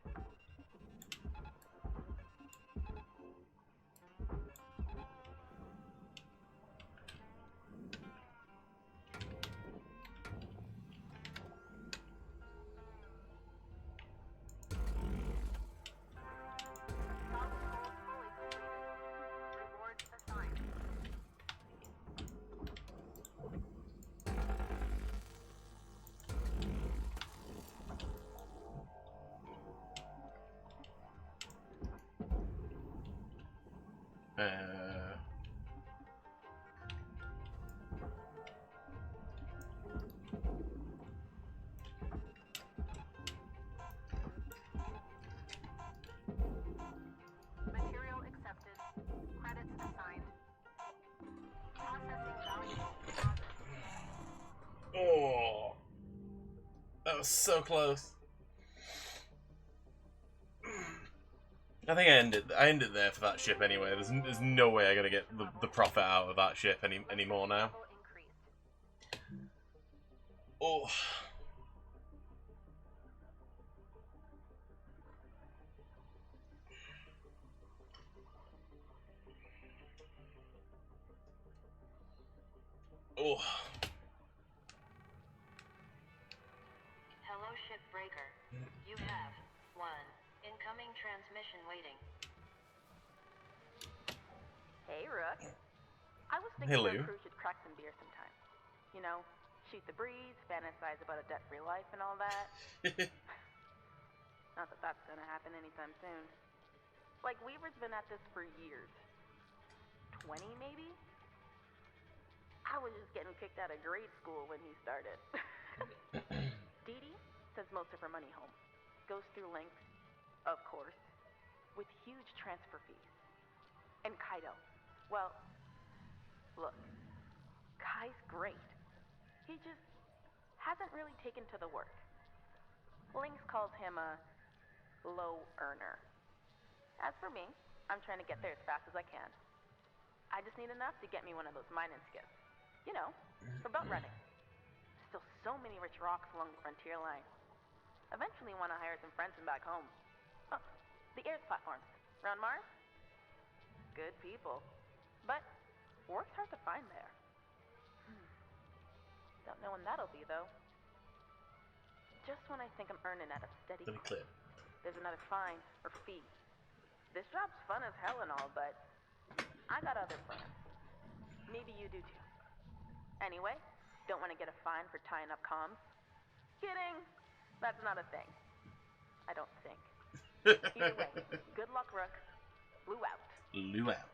Salvage goal fully completed. Rewards assigned. Material accepted. Credits assigned. Processing valuable deposit. Oh, that was so close. I think I end it there for that ship anyway. There's no way I'm gonna get the profit out of that ship anymore now. Level increased. Oh. Oh. Hello, Shipbreaker. You have one incoming transmission waiting. Hey, Rook. I was Hello. thinking our crew should crack some beer sometime. You know, shoot the breeze, fantasize about a debt-free life and all that. Not that that's gonna happen anytime soon. Like, Weaver's been at this for years. 20, maybe? I was just getting kicked out of grade school when he started. Dee Dee sends most of her money home. Goes through Link, of course, with huge transfer fees. And Kaido. Well, look, Kai's great. He just hasn't really taken to the work. Lynx calls him a low earner. As for me, I'm trying to get there as fast as I can. I just need enough to get me one of those mining skiffs. You know, for boat running. Still so many rich rocks along the frontier line. Eventually want to hire some friends from back home. Oh, the Airs platforms. Around Mars? Good people. But work's hard to find there. Don't know when that'll be, though. Just when I think I'm earning at a steady clip, there's another fine or fee. This job's fun as hell and all, but I got other plans. Maybe you do too. Anyway, don't want to get a fine for tying up comms. Kidding! That's not a thing. I don't think. Either way, good luck, Rook. Blue out. Blue out.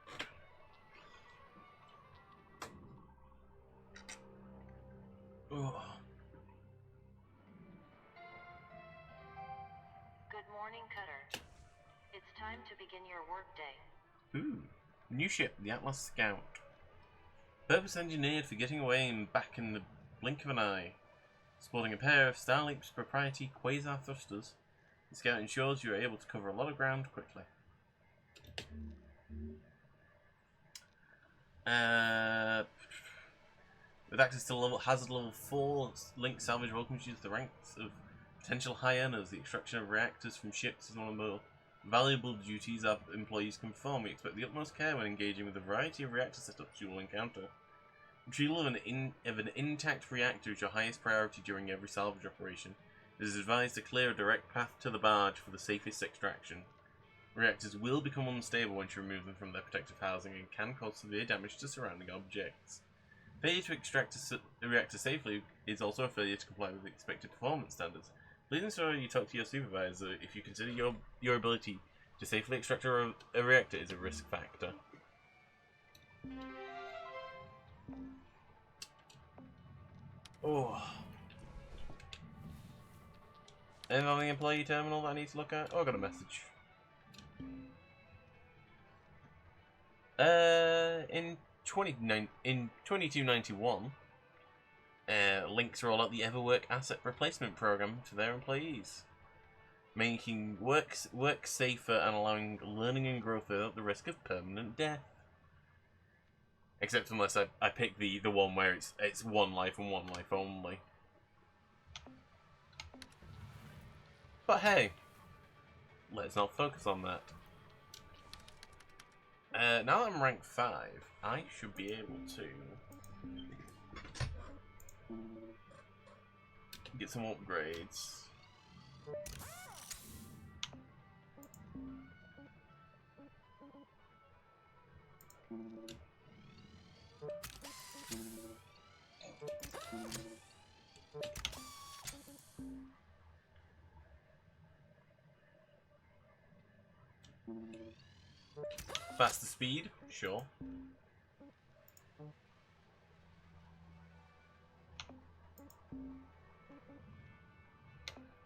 Oh. Good morning, Cutter. It's time to begin your workday. Ooh. New ship, the Atlas Scout. Purpose engineered for getting away and back in the blink of an eye. Sporting a pair of Starlink's proprietary quasar thrusters, the Scout ensures you are able to cover a lot of ground quickly. With access to hazard level 4, Link Salvage welcomes you to the ranks of potential high earners. The extraction of reactors from ships is one of the more valuable duties our employees can perform. We expect the utmost care when engaging with a variety of reactor setups you will encounter. Retrieval of an intact reactor is your highest priority during every salvage operation. It is advised to clear a direct path to the barge for the safest extraction. Reactors will become unstable once you remove them from their protective housing and can cause severe damage to surrounding objects. Failure to extract a reactor safely is also a failure to comply with the expected performance standards. Please ensure you talk to your supervisor if you consider your ability to safely extract a reactor is a risk factor. Oh. Anything on the employee terminal that I need to look at? Oh, I got a message. In 2291, Lynx roll out the Everwork Asset Replacement Program to their employees, making work safer and allowing learning and growth without the risk of permanent death. Except unless I pick the one where it's one life and one life only. But hey, let's not focus on that. Now that I'm rank 5, I should be able to get some upgrades. Faster speed, sure.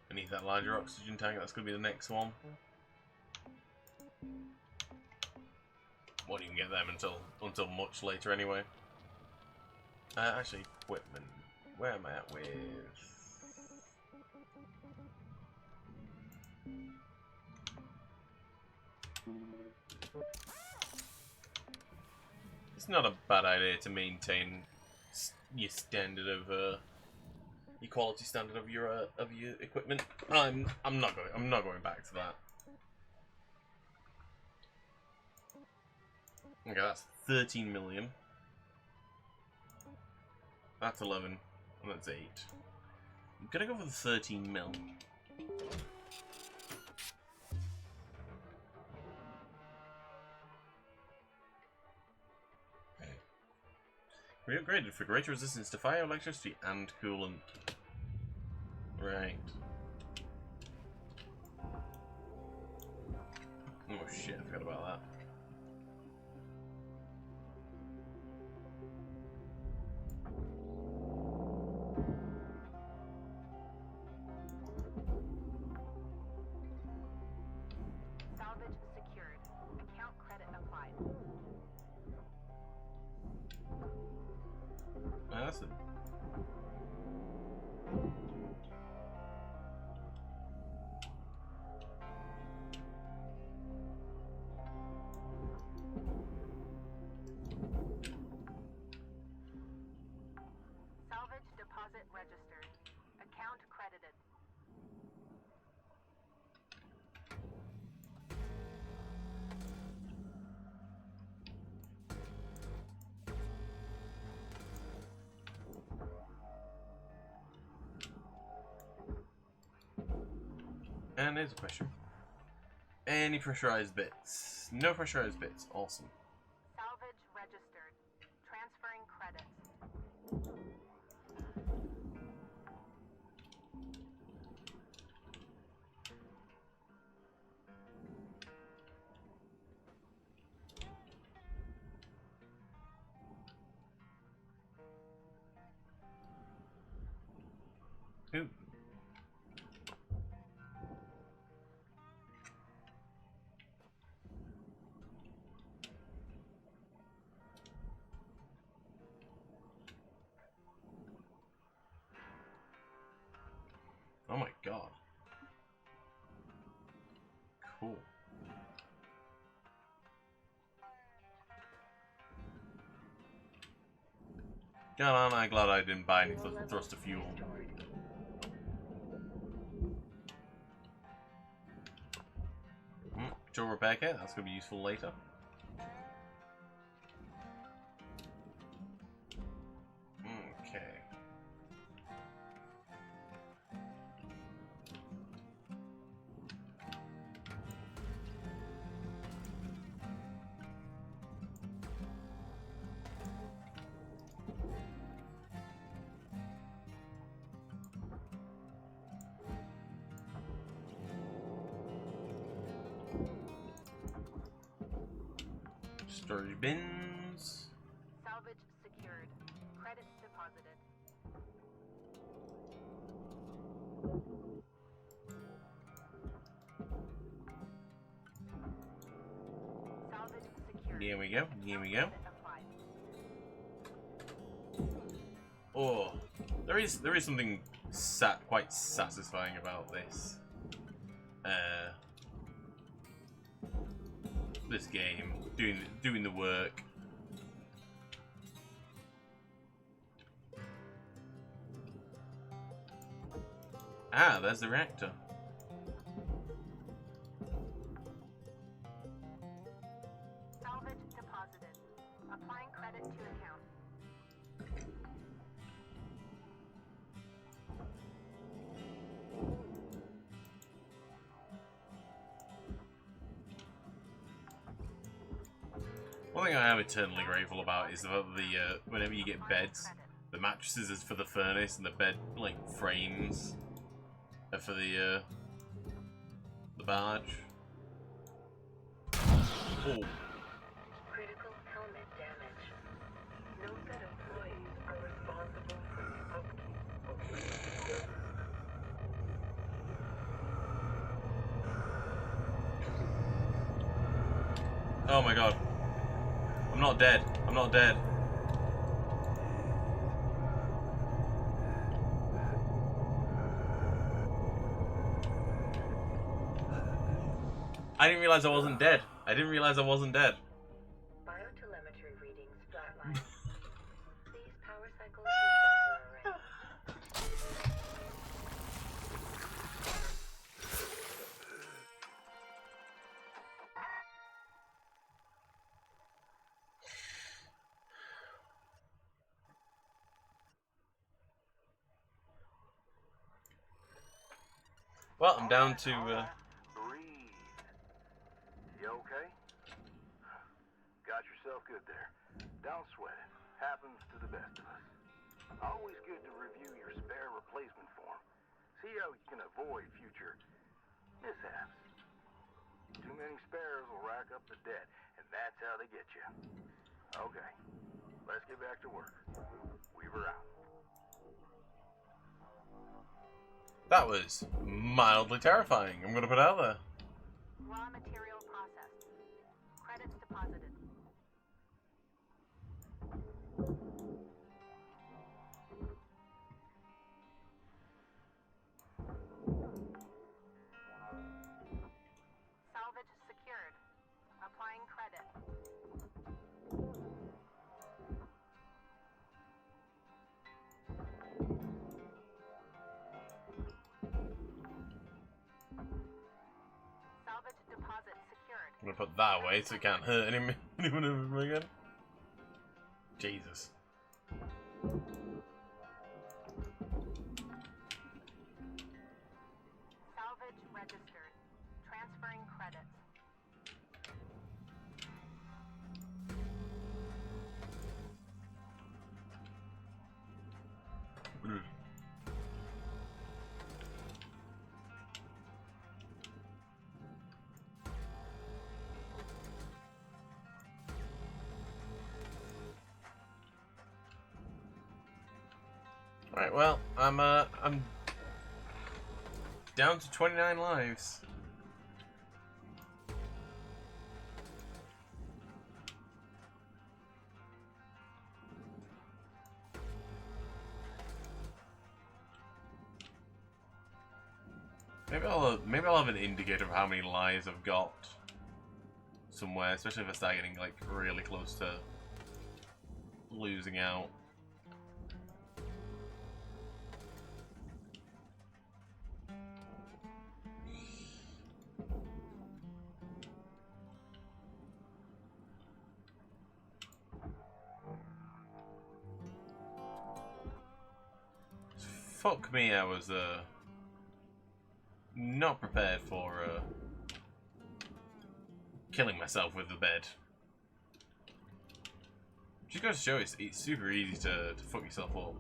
I need that larger oxygen tank, that's going to be the next one. Won't even get them until much later anyway. Actually, equipment. Where am I at with... It's not a bad idea to maintain your standard of your quality standard of your equipment. I'm not going back to that. Okay, that's 13 million. That's 11, and that's 8. I'm gonna go for the 13 mil. We upgraded for greater resistance to fire, electricity, and coolant. Right. Oh shit, I forgot about that. Salvage secured. Account credit applied. person. Salvage deposit registered. Account credited. And there's a question. Any pressurized bits? No pressurized bits. Awesome. Salvage registered. Transferring credits. Ooh. Oh my god. Cool. God, aren't I glad I didn't buy any thruster fuel. Joe Rebecca, that's going to be useful later. Okay. Storage bins. Salvage secured. Credits deposited. Salvage secured. Here we go. Here we go. Applied. Oh, there is something quite satisfying about this. This game, doing the work. Ah, there's the reactor. Salvage deposited. Applying credit to account. One thing I am eternally grateful about is that whenever you get beds, the mattresses is for the furnace and the bed frames are for the barge. Oh. Critical helmet damage. Note that employees are responsible for the upkeep of Oh my god. I'm not dead. I'm not dead. I didn't realize I wasn't dead. I didn't realize I wasn't dead. biotelemetry readings flatline. Please power cycle to sensor array. Well, I'm down to. Breathe. You okay? Got yourself good there. Don't sweat it. Happens to the best of us. Always good to review your spare replacement form. See how you can avoid future mishaps. Too many spares will rack up the debt, and that's how they get you. Okay, let's get back to work. Weaver out. That was mildly terrifying. I'm gonna put it out there. Raw material processed. Credits deposited. put that away so it can't hurt anyone ever again. Jesus. Salvage registered. Transferring credits. Right, well, I'm down to 29 lives. Maybe I'll have an indicator of how many lives I've got somewhere, especially if I start getting like really close to losing out. Fuck me, I was not prepared for killing myself with the bed. Just goes to show it's super easy to fuck yourself up.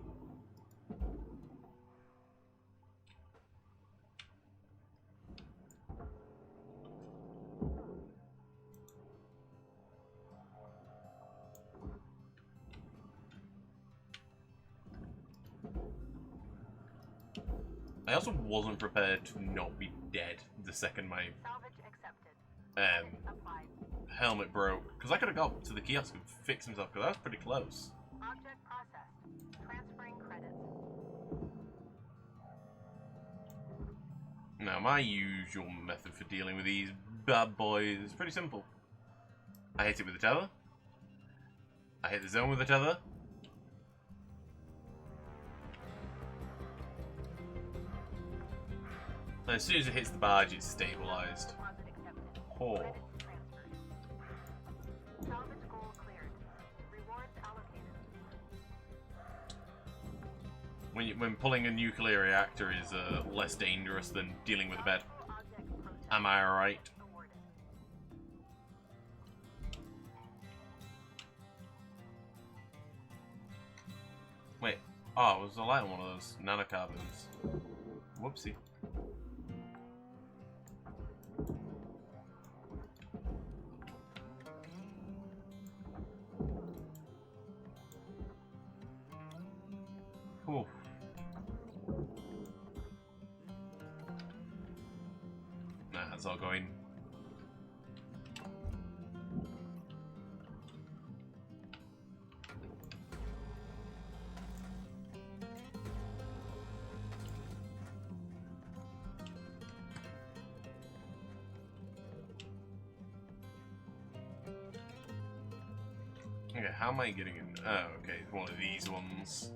I also wasn't prepared to not be dead the second my helmet broke, because I could have got to the kiosk and fixed himself, because I was pretty close. Object processed. Transferring credits. Now, my usual method for dealing with these bad boys is pretty simple. I hit it with a tether. I hit the zone with a tether. And as soon as it hits the barge, it's stabilized. Oh. Salvage goal cleared. Rewards allocated. When pulling a nuclear reactor is less dangerous than dealing with a bed. Am I right? Wait. Oh, it was a light on one of those nanocarbons. Whoopsie. Oof. Nah, that's all going. Okay, how am I getting in? Oh, okay, it's one of these ones.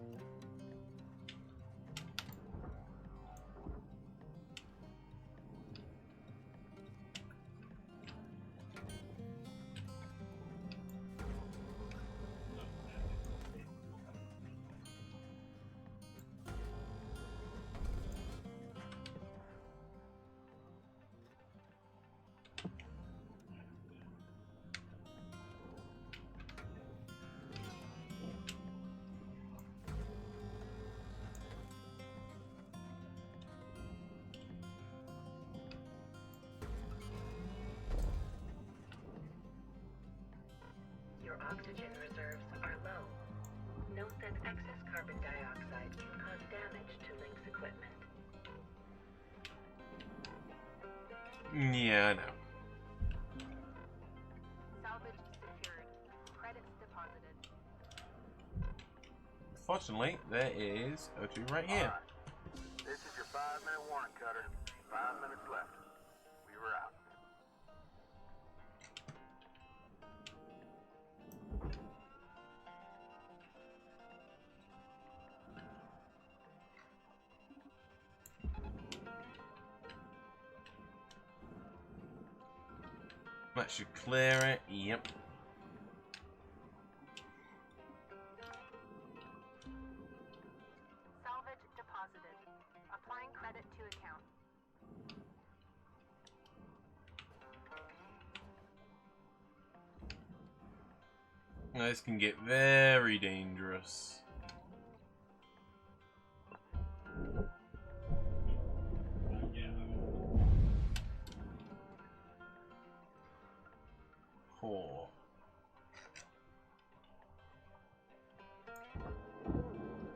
Your oxygen reserves are low. Note that excess carbon dioxide can cause damage to Link's equipment. Yeah, I know. Salvage secured. Credits deposited. Fortunately, there is O2 right here. Alright. This is your 5-minute warning, Cutter. 5 minutes left. We were out. That should clear it. Yep. Salvage deposited. Applying credit to account. Now, this can get very dangerous. Oh.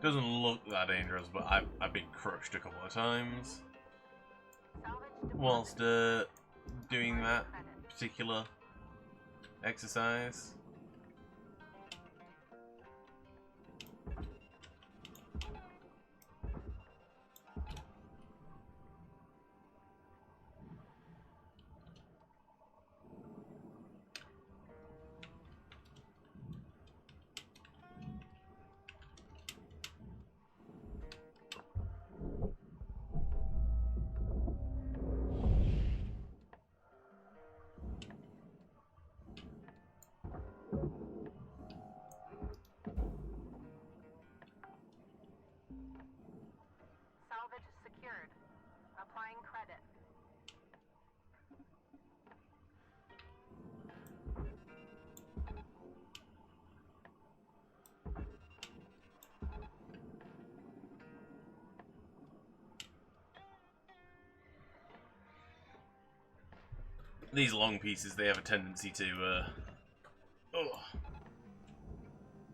Doesn't look that dangerous, but I've been crushed a couple of times whilst doing that particular exercise. Salvage secured. Applying credit. These long pieces, they have a tendency to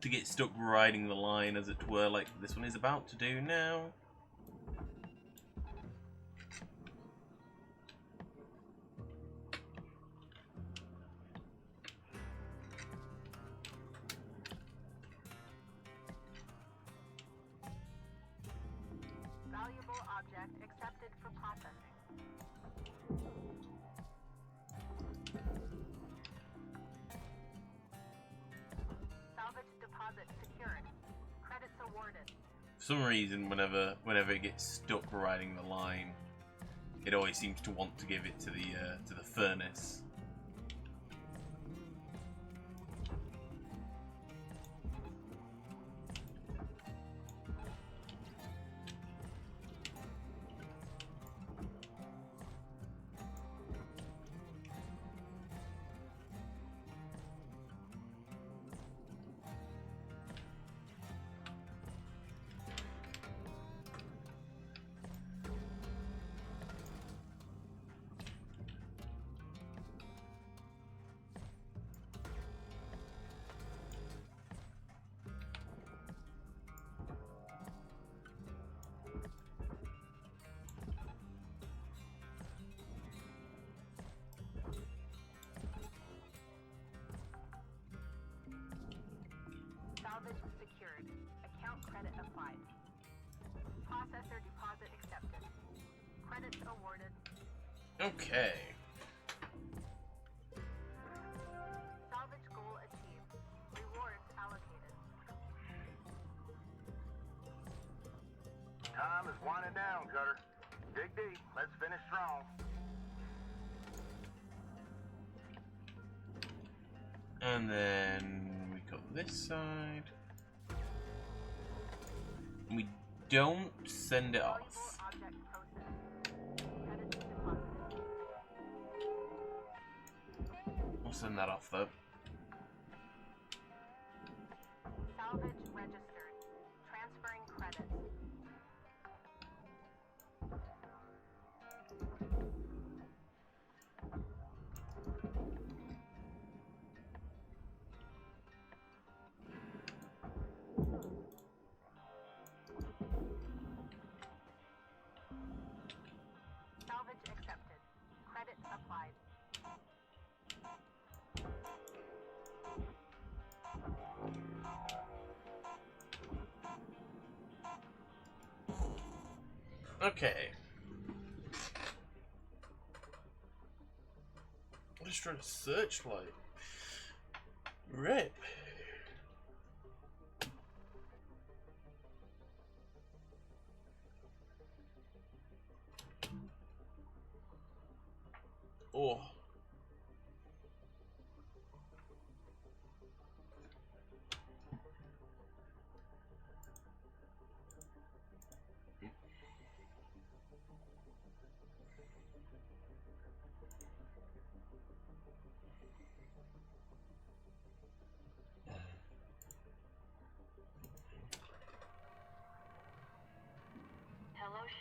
get stuck riding the line, as it were, like this one is about to do now. Valuable object accepted for processing. Salvage deposit secured. Credits awarded. For some reason, whenever it gets stuck riding the line, it always seems to want to give it to the furnace. Salvage secured. Account credit applied. Processor deposit accepted. Credits awarded. Okay. Salvage goal achieved. Rewards allocated. Time is winding down, Cutter. Dig deep. Let's finish strong. And then we got this side. We don't send it Valuable off. object processed. Credits deposited. We'll send that off though. Salvage registered. Transferring credits. Salvage accepted. Credits applied. Okay. I'm just trying to searchlight. Rip. Oh.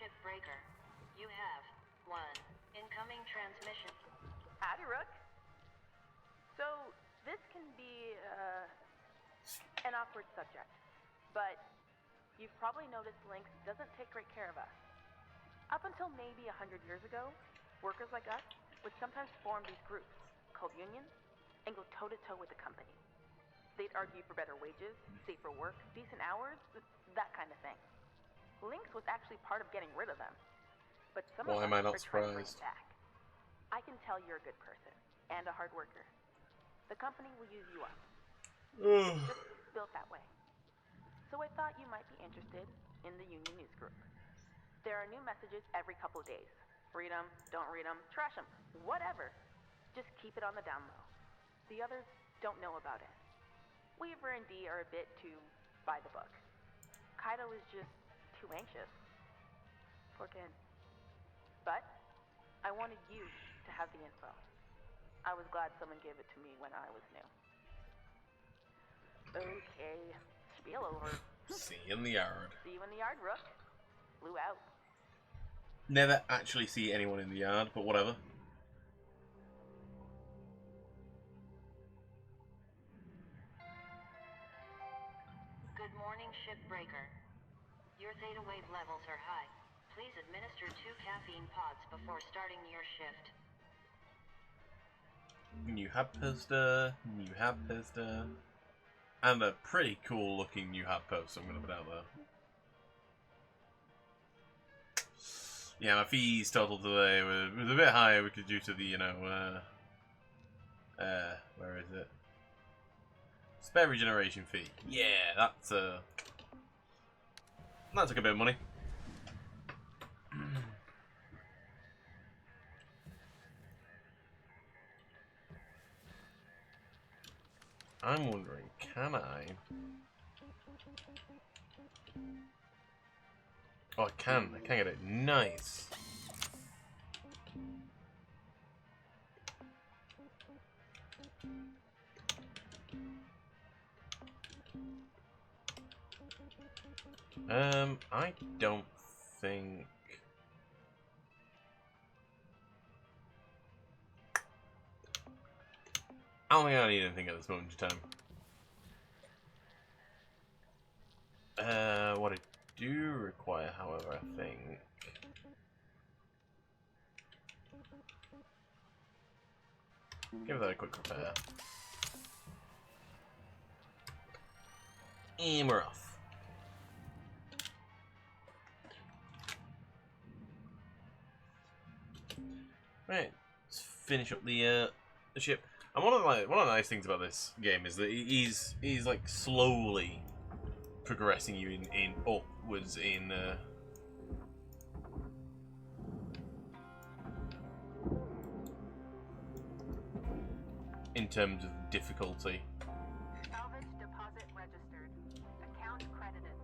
Shipbreaker. You have one incoming transmission. Howdy, Rook. So, this can be, an awkward subject, but you've probably noticed Lynx doesn't take great care of us. Up until maybe 100 years ago, workers like us would sometimes form these groups, called unions, and go toe-to-toe with the company. They'd argue for better wages, safer work, decent hours, that kind of thing. Lynx was actually part of getting rid of them, but some of us am I not are trying to bring surprised? it back. I can tell you're a good person, and a hard worker. The company will use you up. Just built that way. So I thought you might be interested in the Union News Group. There are new messages every couple of days. Read them, don't read them, trash them, whatever. Just keep it on the down low. The others don't know about it. Weaver and Dee are a bit too by the book. Kaido is just too anxious. Poor kid. But I wanted you to have the info. I was glad someone gave it to me when I was new. Okay, spiel over. See you in the yard. See you in the yard, Rook. Flew out. Never actually see anyone in the yard, but whatever. Good morning, Shipbreaker. Your theta wave levels are high. Please administer 2 caffeine pods before starting your shift. New hab poster, and a pretty cool looking new hab poster I'm going to put out there. Yeah, my fees total today was a bit higher because due to the, you know, where is it? Spare regeneration fee. Yeah, that took a bit of money. I'm wondering, can I? Oh, I can get it. Nice. I don't think. I don't think I need anything at this moment in time. What I do require, however, I think. Give that a quick repair. And we're off. Right, let's finish up the ship. And one of the nice things about this game is that he's like slowly progressing you in upwards in terms of difficulty. Salvage deposit registered. Account credited.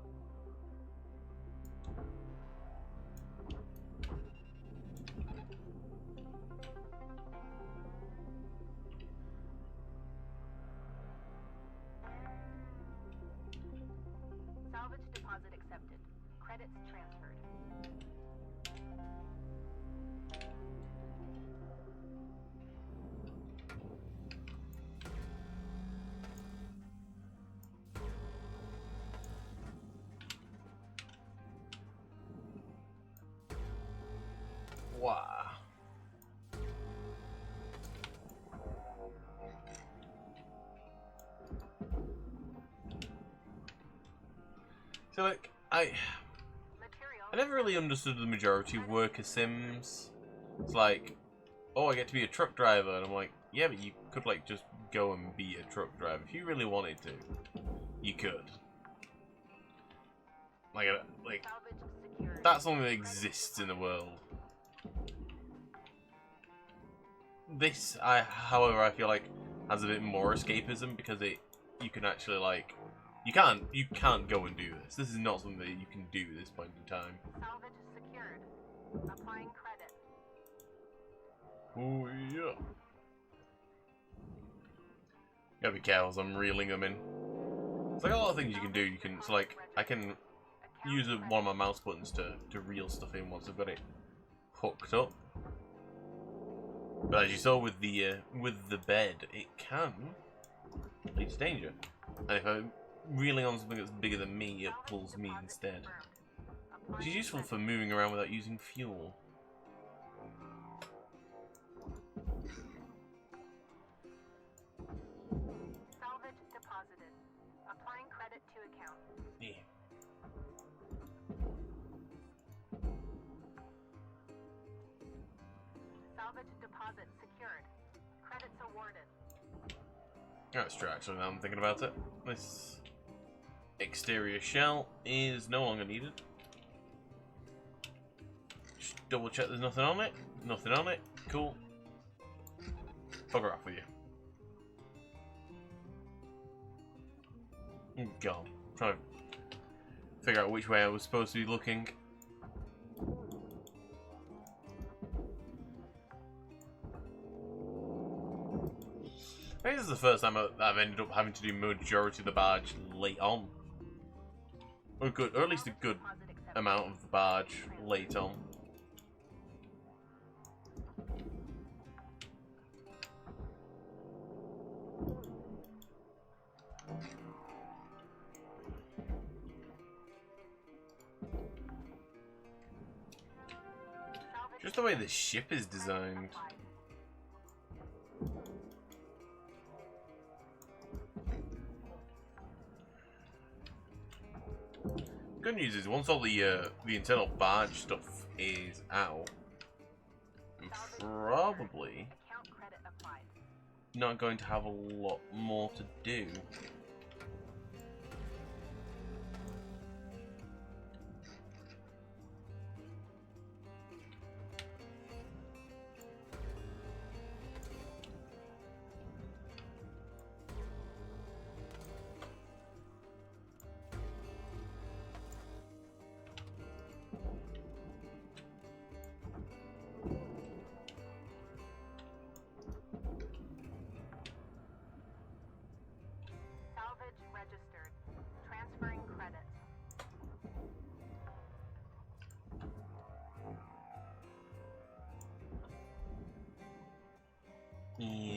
Salvage deposit accepted. Credits transferred. Wow. So like I never really understood the majority of worker sims. It's like, oh, I get to be a truck driver, and I'm like, yeah, but you could like just go and be a truck driver if you really wanted to. You could. Like that's something that exists in the world. This, however, I feel like has a bit more escapism because you can actually like, you can't go and do this. This is not something that you can do at this point in time. Salvage secured. Applying credit. Oh yeah. Gotta be careful as I'm reeling them in. It's like a lot of things you can do. You can, it's like I can use one of my mouse buttons to reel stuff in once I've got it hooked up. But as you saw with the bed, it can lead to danger. And if I'm reeling on something that's bigger than me, it pulls me instead. Which is useful for moving around without using fuel. Salvage deposited. Applying credit to account. Yeah. Salvage deposit secured. Credits awarded. That's true, actually, now I'm thinking about it. This exterior shell is no longer needed. Just double check there's nothing on it. Nothing on it. Cool. Bugger off with you. Oh, God. I'm trying to figure out which way I was supposed to be looking. I think this is the first time I've ended up having to do majority of the barge late on. Or at least a good amount of the barge late on. Just the way the ship is designed. Good news is once all the internal barge stuff is out, I'm probably not going to have a lot more to do.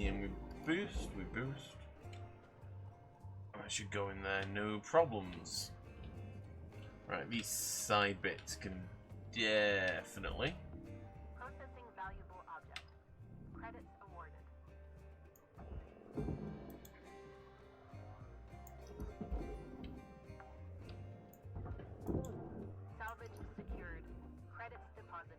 And we boost. I should go in there, no problems. Right, these side bits can definitely. Processing valuable object. Credits awarded. Salvage secured. Credits deposited.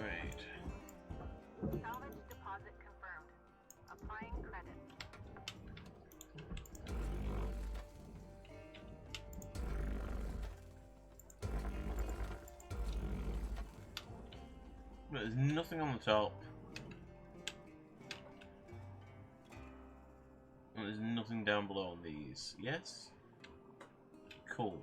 Right. Salvage deposit confirmed. Applying credit. There's nothing on the top. And there's nothing down below on these. Yes? Cool.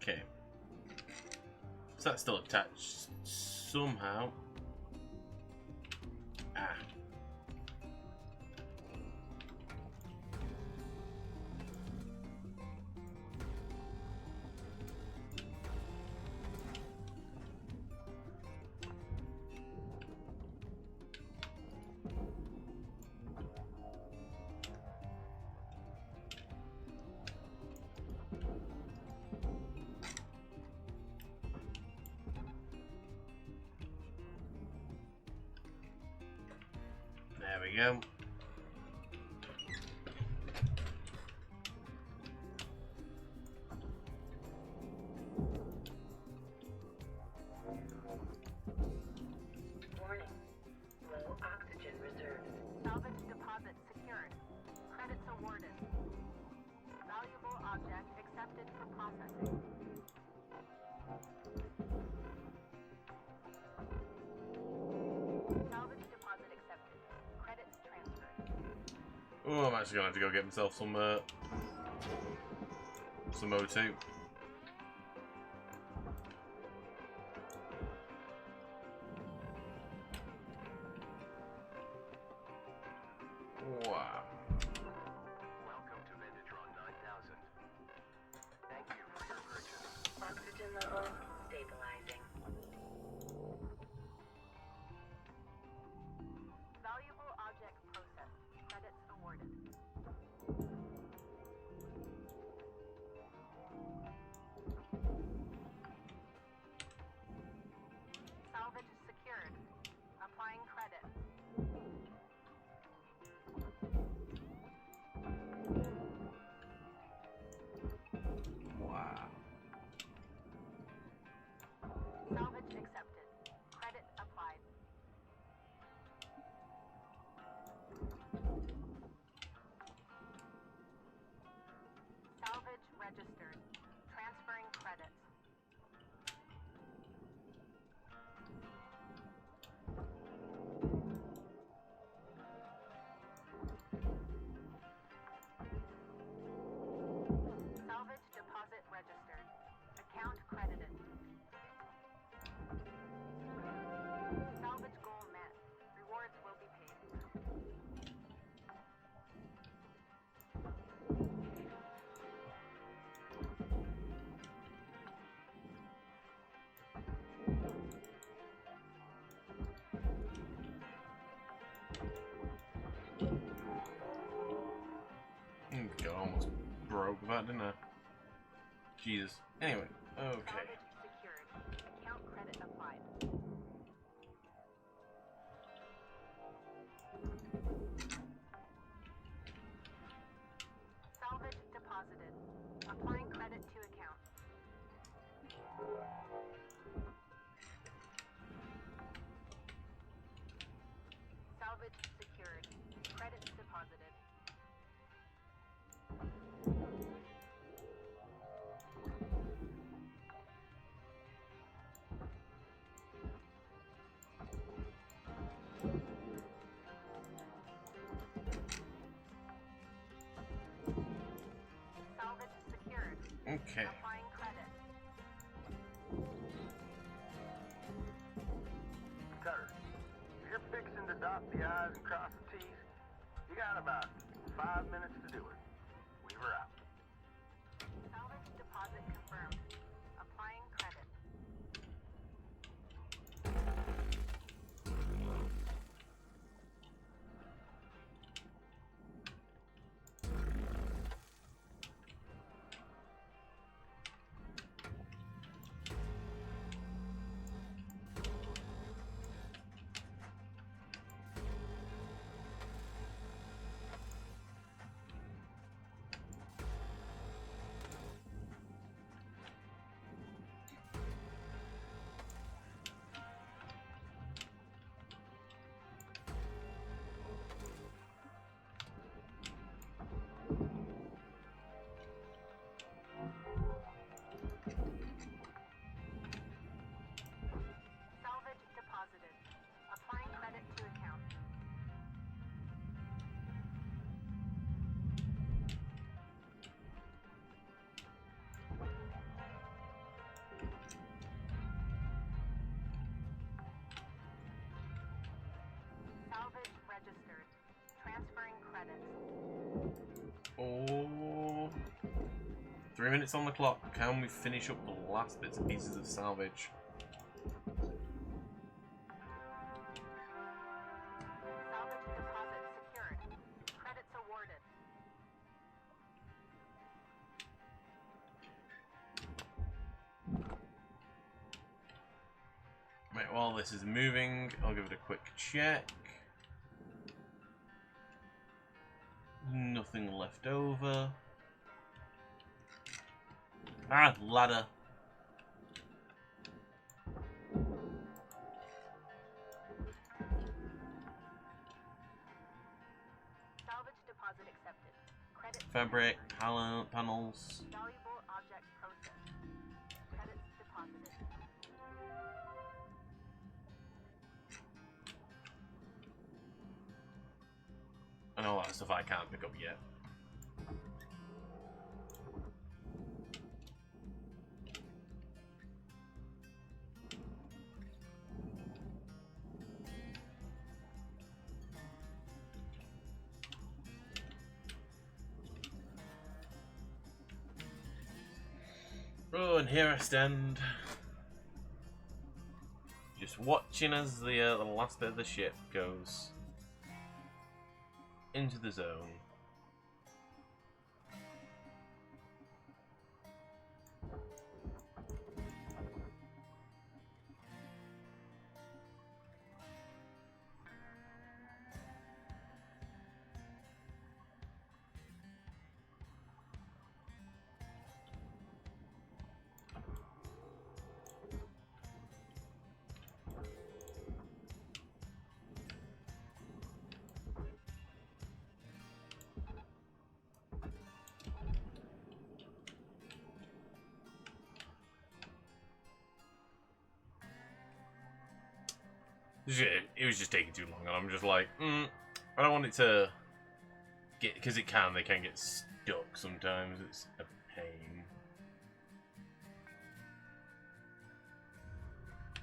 Okay. So that's still attached somehow. Ah. we go. Warning. Low oxygen reserves. Salvage deposit secured. Credits awarded. Valuable object accepted for processing. Salvage deposit accepted. Credits transferred. Oh, I'm actually gonna have to go get myself some O2. Wow. Welcome to Vintatron 9000. Thank you for your purchase. Oxygen level stabilizing. Valuable object processed. Credits awarded. Salvage secured. Applying credit. Wow. Salvage accepted. Credit applied. Salvage registered. Transferring credits. Salvage deposit registered. Account credited. Salvage goal met. Rewards will be paid. God, I almost broke that, didn't I? Jesus. Anyway, okay. Salvage secured. Account credit applied. Salvage deposited. Applying credit to account. Salvage secured. Credits deposited. Salvage secured. Okay. Applying credit. Cutter, if you're fixing to dot the I's and cross the T's, you got about 5 minutes to do it. Weaver out. Salvage deposit confirmed. Applying credit. Salvage deposited. Applying credit to account. Salvage registered. Transferring credits. Oh. 3 minutes on the clock. Can we finish up the last bits and pieces of salvage? Salvage deposit secured. Credits awarded. Right, while this is moving, I'll give it a quick check. nothing left over. Ah, ladder. Salvage deposit accepted. Credit Fabric, panels. valuable object processed. Credits deposited. And all that stuff I can't pick up yet. Oh, and here I stand, just watching as the last bit of the ship goes into the zone. It was just taking too long, and I'm just like, I don't want it to get, because they can get stuck sometimes. It's a pain.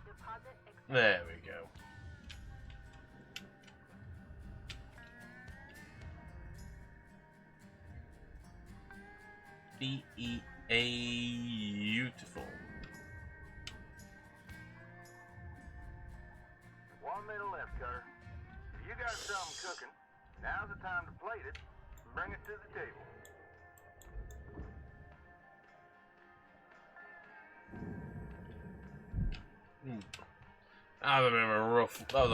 Deposit accepted. There we go. Beautiful. 1 minute left, Cutter. If you got something cooking, now's the time to plate it and bring it to the table. That was a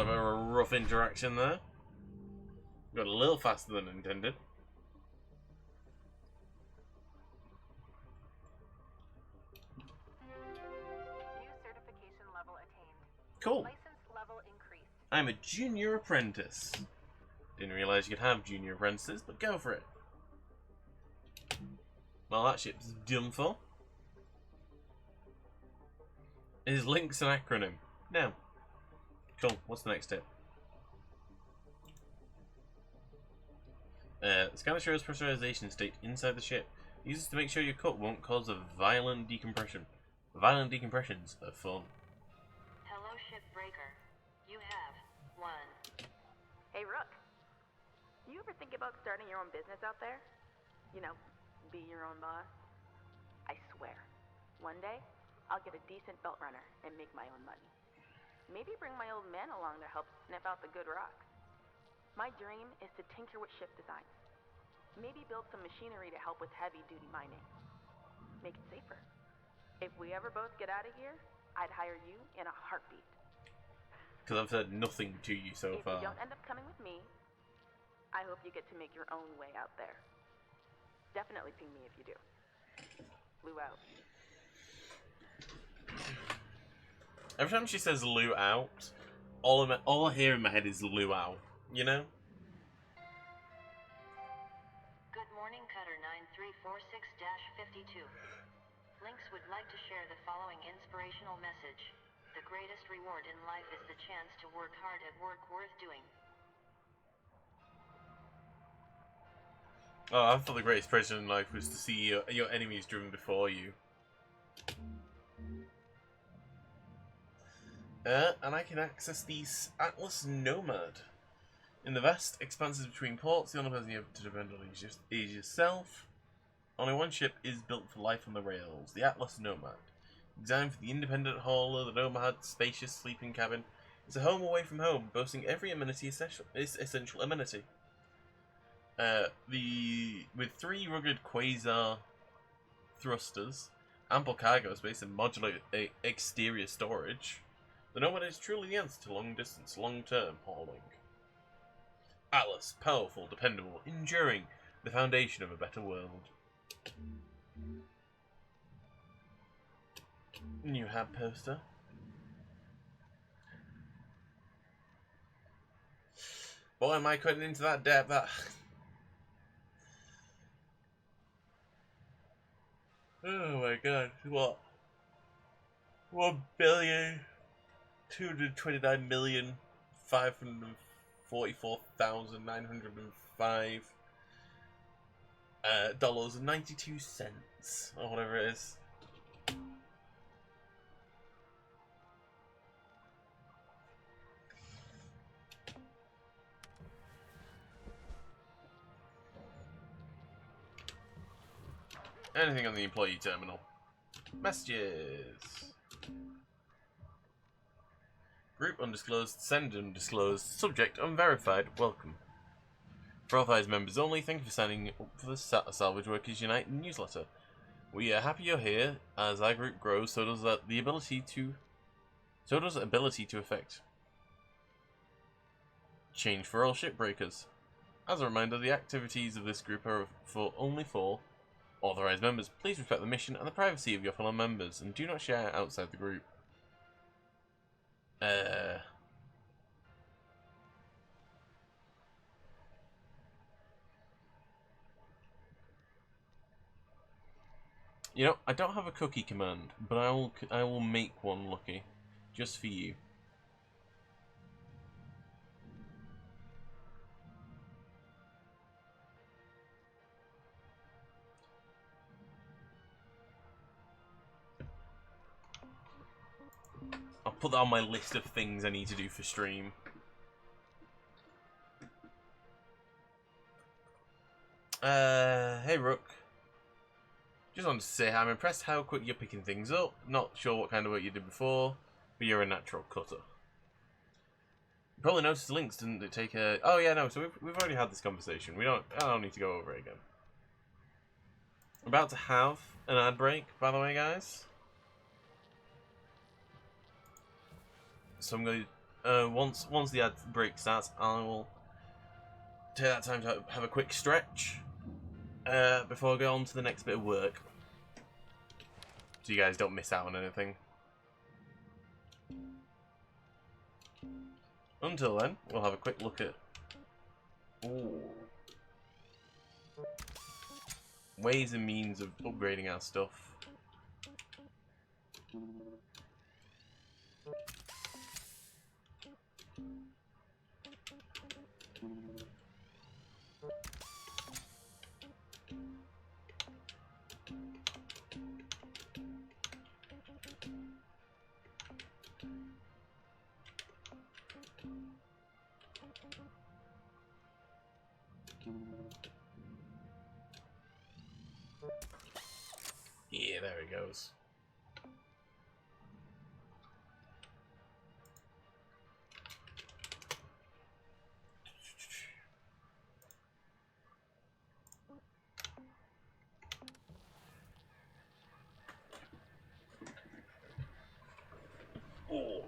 bit of a rough interaction there. Got a little faster than intended. New certification level attained. Cool. License level increased. I'm a junior apprentice. Didn't realize you could have junior apprentices, but go for it. Well, that ship's done for. Is Link's an acronym? No. Cool. What's the next step? The scanner shows pressurization state inside the ship. Use this to make sure your cut won't cause a violent decompression. Violent decompressions are fun. Hello, Shipbreaker. You have one. Hey, Rook. You ever think about starting your own business out there? You know, be your own boss? I swear, one day, I'll get a decent belt runner and make my own money. Maybe bring my old man along to help sniff out the good rocks. My dream is to tinker with ship designs. Maybe build some machinery to help with heavy-duty mining. Make it safer. If we ever both get out of here, I'd hire you in a heartbeat. Because I've said nothing to you so far. If you don't end up coming with me, I hope you get to make your own way out there. Definitely ping me if you do. Blue out. Every time she says "Lou out," all I hear in my head is "Lou out." You know? Good morning, Cutter 9346-52. Lynx would like to share the following inspirational message. The greatest reward in life is the chance to work hard at work worth doing. Oh, I thought the greatest pleasure in life was to see your enemies driven before you. And I can access the Atlas Nomad. In the vast expanses between ports, the only person you have to depend on is yourself. Only one ship is built for life on the rails, the Atlas Nomad. Designed for the independent hauler, the Nomad's spacious sleeping cabin is a home away from home, boasting every essential amenity. With 3 rugged quasar thrusters, ample cargo space, and modular exterior storage, the Nomad is truly the answer to long-distance, long-term hauling. Atlas, powerful, dependable, enduring, the foundation of a better world. New hat poster. Boy, am I cutting into that debt. That. Oh my god! What? 1,229,544,905 dollars and 92 cents, or whatever it is. Anything on the employee terminal? Messages. Group undisclosed, send undisclosed, subject unverified, welcome. For authorized members only, thank you for signing up for the Salvage Workers Unite newsletter. We are happy you're here. As our group grows, so does ability to affect change for all shipbreakers. As a reminder, the activities of this group are only for authorized members. Please respect the mission and the privacy of your fellow members, and do not share outside the group. You know, I don't have a cookie command, but I will make one, Lucky, just for you. I'll put that on my list of things I need to do for stream. Hey Rook. Just wanted to say I'm impressed how quick you're picking things up. Not sure what kind of work you did before, but you're a natural cutter. You probably noticed the links, didn't it take a... Oh yeah, no, so we've already had this conversation. I don't need to go over it again. I'm about to have an ad break, by the way, guys. So I'm going to... once the ad break starts, I will take that time to have a quick stretch before I go on to the next bit of work. So you guys don't miss out on anything. Until then, we'll have a quick look at ways and means of upgrading our stuff. Yeah, there he goes. Oh.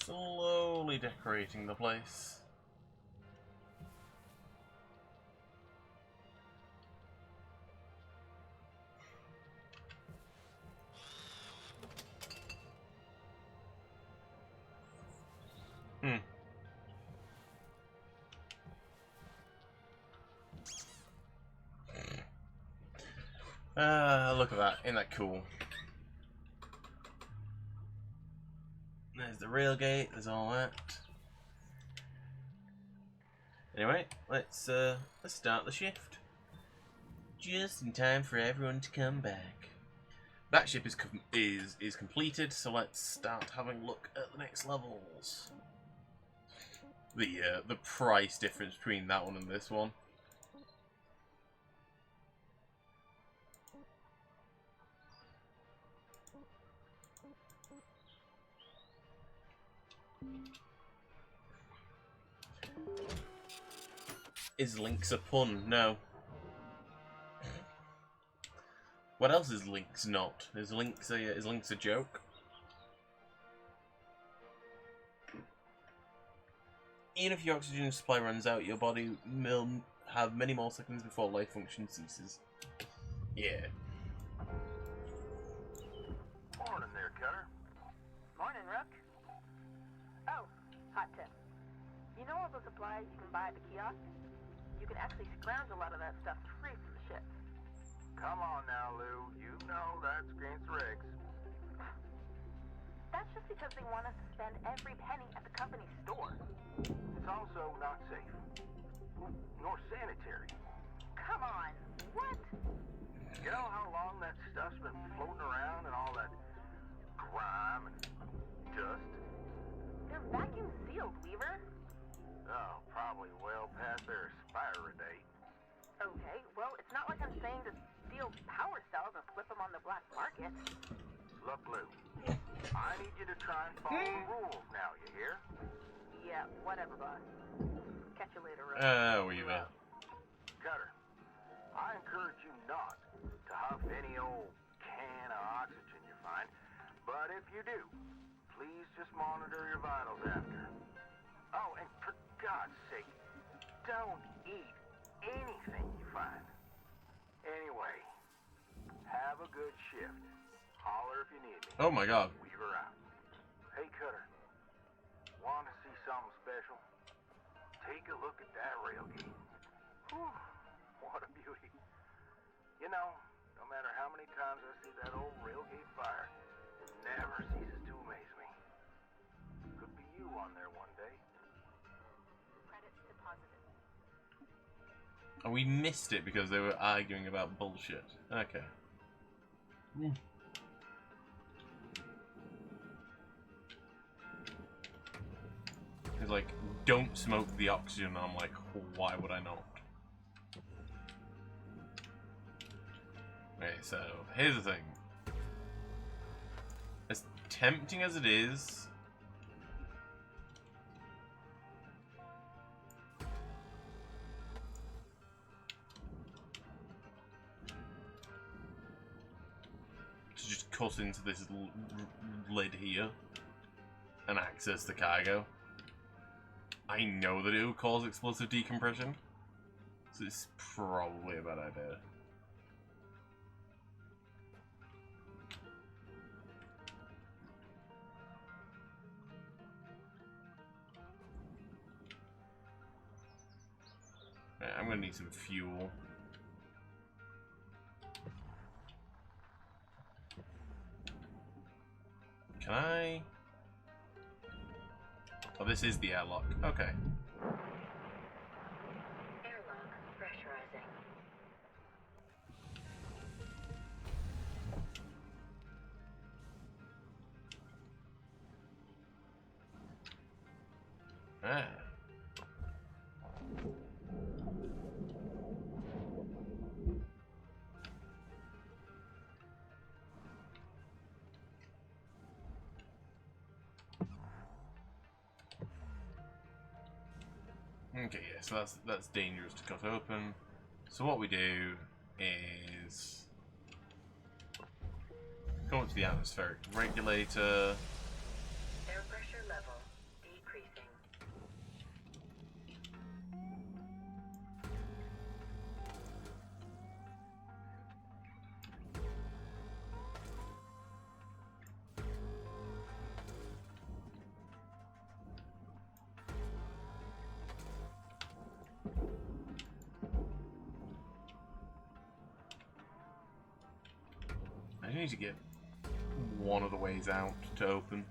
slowly decorating the place. Look at that. Isn't that cool? There's the railgate, there's all that. Anyway, let's start the shift. Just in time for everyone to come back. That ship is completed, so let's start having a look at the next levels. The price difference between that one and this one. Is Link's a pun? No. What else is Link's not? Is Link's a joke? Even if your oxygen supply runs out, your body will have many more seconds before life function ceases. Yeah. Morning there, Cutter. Morning, Rook. Oh, hot tip. You know all the supplies you can buy at the kiosk? You can actually scrounge a lot of that stuff free from the ship. Come on now, Lou. You know that's against the regs. That's just because they want us to spend every penny at the company store. It's also not safe. Nor sanitary. Come on, what? You know how long that stuff's been floating around and all that grime and dust? They're vacuum sealed, Weaver. Oh, probably well past their expiry date. Okay, well, it's not like I'm saying to steal power cells and flip them on the black market. Look, Lou. I need you to try and follow the rules now, you hear? Yeah, whatever, boss. Catch you later, Rook. Weaver. Cutter, I encourage you not to huff any old can of oxygen you find, but if you do, please just monitor your vitals after. Oh, and for God's sake, don't eat anything you find. Anyway, have a good shift. Holler if you need me. Oh my God. Weaver out. Hey, Cutter. Want to see something special? Take a look at that railgate. Whew, what a beauty. You know, no matter how many times I see that old railgate fire, it never ceases to amaze me. Could be you on there one day. Credits deposited. And we missed it because they were arguing about bullshit. Okay. He's like, don't smoke the oxygen. I'm like, why would I not? Okay, so here's the thing. As tempting as it is, to just cut into this lid here and access the cargo, I know that it will cause explosive decompression, so it's probably a bad idea. Right, I'm gonna need some fuel. Can I? Oh, this is the airlock. Okay. Airlock pressurizing. Ah. Okay, yeah, so that's dangerous to cut open. So what we do is go up to the atmospheric regulator. Air pressure level need to get one of the ways out to open.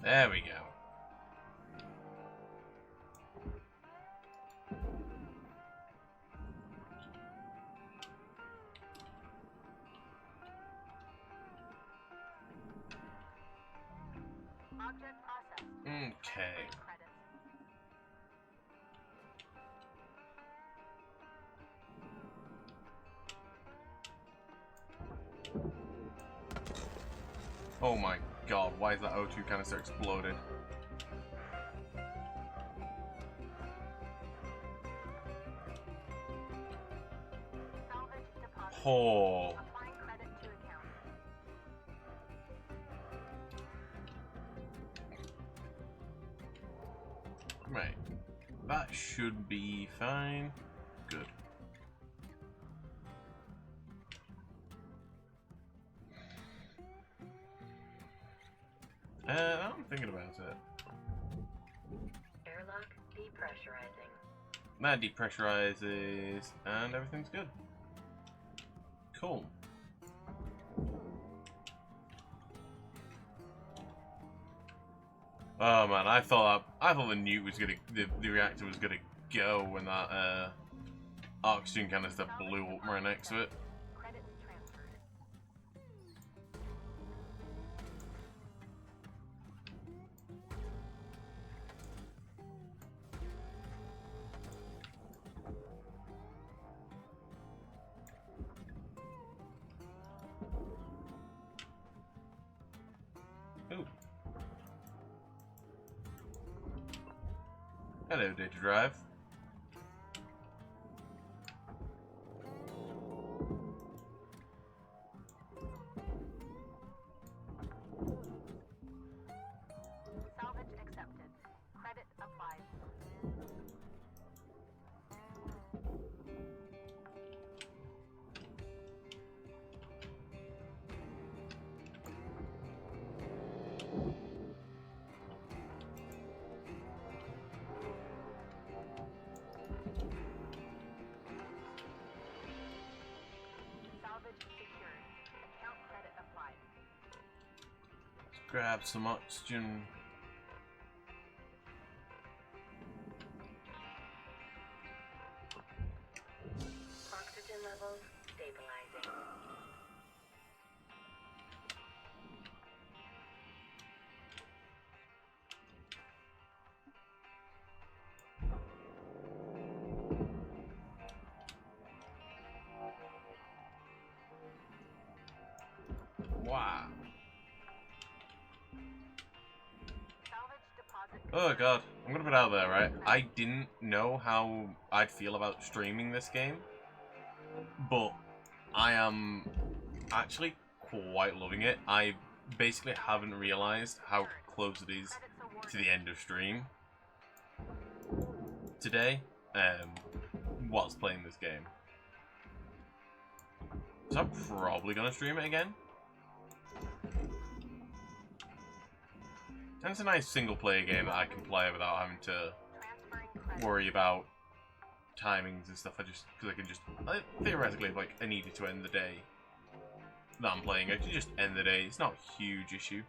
There we go. Object processed. Okay. Credits. Oh my god, why is that O2 canister exploded? Salvage deposit. Oh. Applying credit to account. Right. That should be fine. Good. I'm thinking about it. Airlock depressurizing. That depressurizes, and everything's good. Cool. Oh man, I thought the nukes was gonna, the reactor was gonna go when that oxygen canister blew up right next to it. Credits transferred. Ooh. Hello, data drive. Salvage accepted. Credit applied. Salvage secured. Account credit applied. Grab some oxygen. Oxygen levels stabilizing. Wow. Salvage deposit. Oh god, I'm gonna put it out there, right? I didn't know how I'd feel about streaming this game, but I am actually quite loving it. I basically haven't realized how close it is to the end of stream today, whilst playing this game. So I'm probably gonna stream it again. And it's a nice single-player game that I can play without having to Transferring credit. worry about timings and stuff. Because I can just theoretically, if like I needed to end the day, that I'm playing. I could just end the day. It's not a huge issue.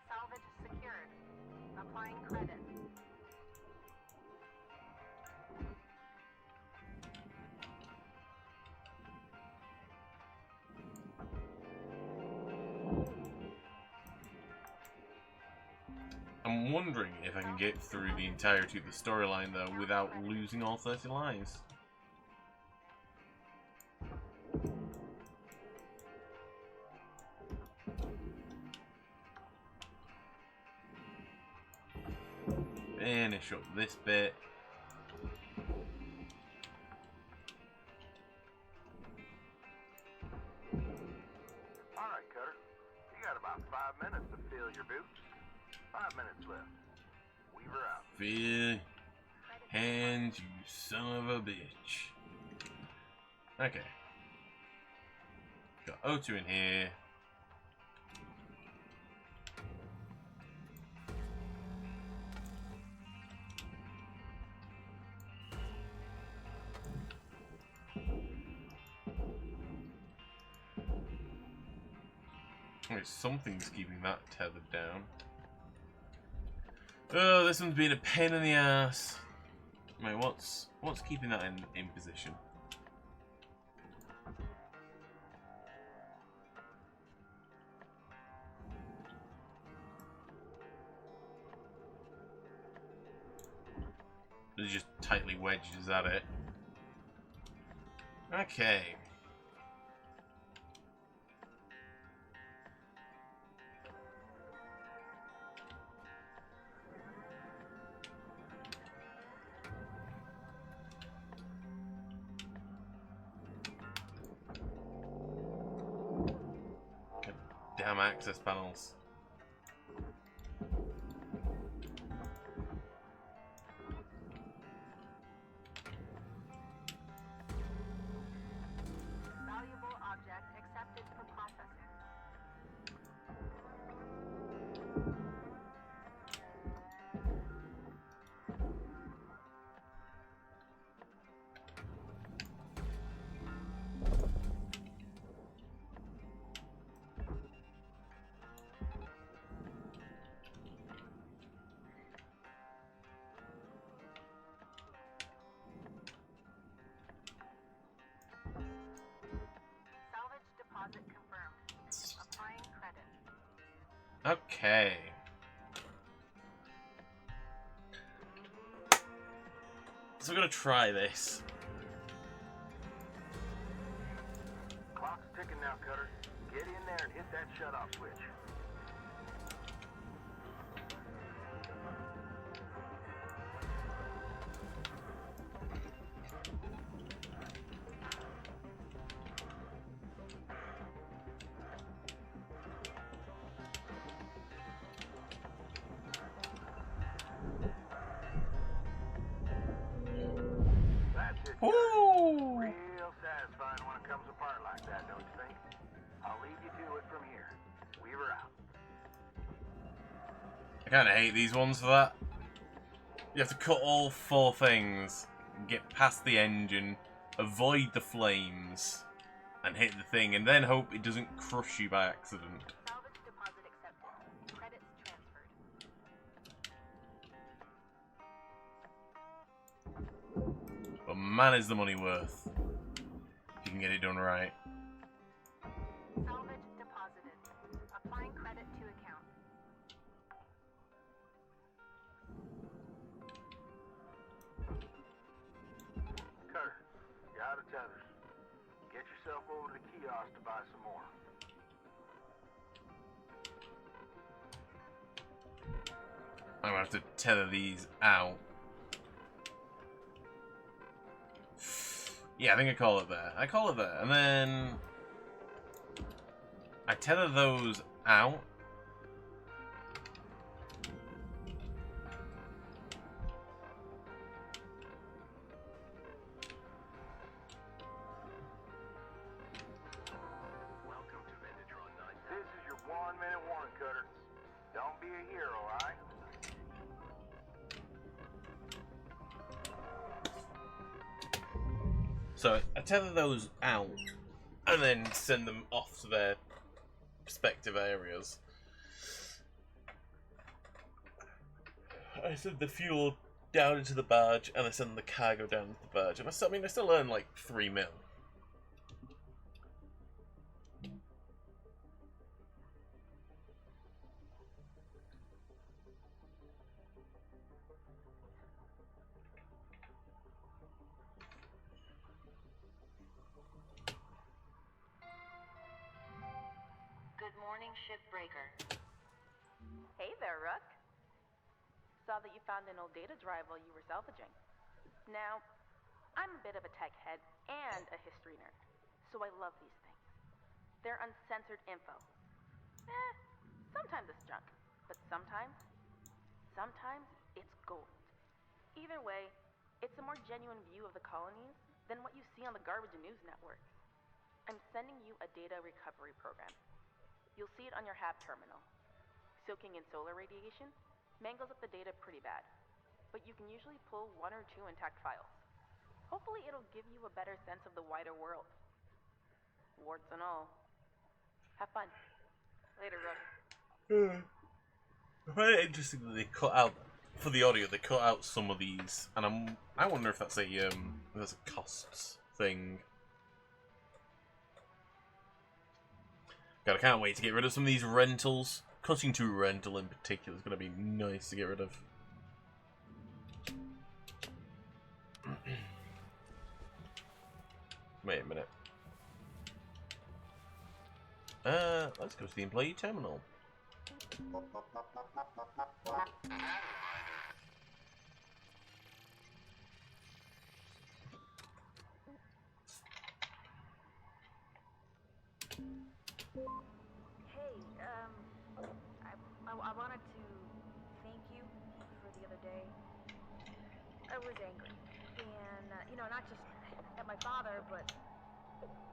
Salvage secured. Applying credit. I'm wondering if I can get through the entirety of the storyline, though, without losing all 30 lives. Finish up this bit. Alright, Cutter. You got about 5 minutes to fill your boots. 5 minutes left. Weaver out. Fill hands, you son of a bitch. Okay. Got O2 in here. Wait, something's keeping that tethered down. Oh, this one's been a pain in the ass. Wait, what's keeping that in position? It's just tightly wedged, is that it? Okay. Damn access panels. Valuable object accepted for processing. Salvage deposit confirmed. Applying credit. Okay. So we're gonna try this. Clock's ticking now, Cutter. Get in there and hit that shut-off switch. That's it, Cutter. Ooh. Real satisfying when it comes apart like that, don't you think? I'll leave you to it from here. Weaver out. I kind of hate these ones for that. You have to cut all 4 things, get past the engine, avoid the flames, and hit the thing, and then hope it doesn't crush you by accident. Salvage deposit accepted. Credits transferred. But man, is the money worth. If you can get it done right. Salvage deposited. Applying credit to account. Cutter, you're out of tethers. Get yourself over to the kiosk to buy some more. I'm gonna have to tether these out. Yeah, I think I call it there. I call it there. And then I tether those out. So I tether those out and then send them off to their respective areas. I send the fuel down into the barge and I send the cargo down into the barge. And I still earn like 3 mil. Good morning, Shipbreaker. Hey there, Rook. Saw that you found an old data drive while you were salvaging. Now, I'm a bit of a tech head and a history nerd, so I love these things. They're uncensored info. Sometimes it's junk, but sometimes it's gold. Either way, it's a more genuine view of the colonies than what you see on the garbage news networks. I'm sending you a data recovery program. You'll see it on your HAB terminal. Soaking in solar radiation mangles up the data pretty bad, but you can usually pull 1 or 2 intact files. Hopefully it'll give you a better sense of the wider world. Warts and all. Have fun. Later, Rook. I find it interesting that they cut out, for the audio, they cut out some of these, and I wonder if that's a costs thing. God, I can't wait to get rid of some of these rentals. Cutting to rental in particular is going to be nice to get rid of. Wait a minute. Let's go to the employee terminal. Hey, I wanted to thank you for the other day. I was angry. And, not just at my father, but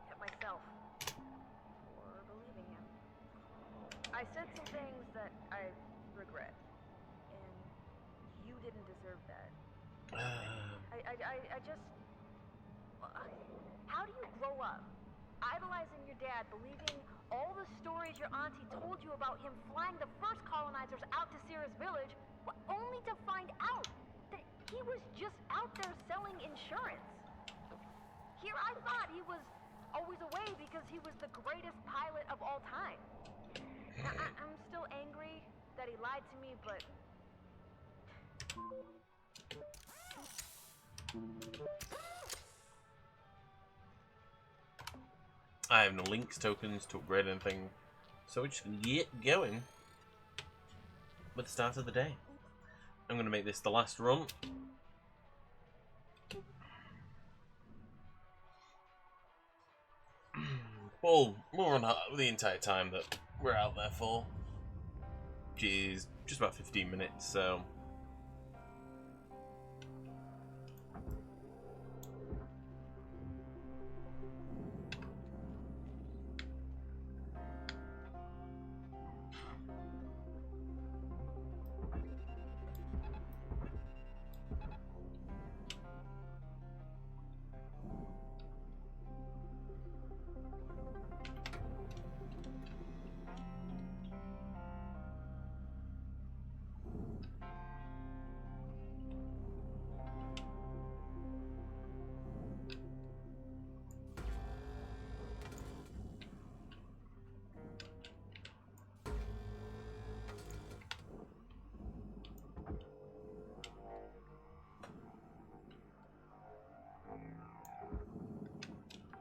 at myself for believing him. I said some things that I regret. And you didn't deserve that. I just... How do you grow up idolizing your dad, believing all the stories your auntie told you about him flying the first colonizers out to Sierra's village, only to find out that he was just out there selling insurance? Here I thought he was always away because he was the greatest pilot of all time. Now, I'm still angry that he lied to me, but... I have no links tokens to upgrade anything, so we're just gonna get going with the start of the day. I'm gonna make this the last run. We'll run the entire time that we're out there for, which is just about 15 minutes, so...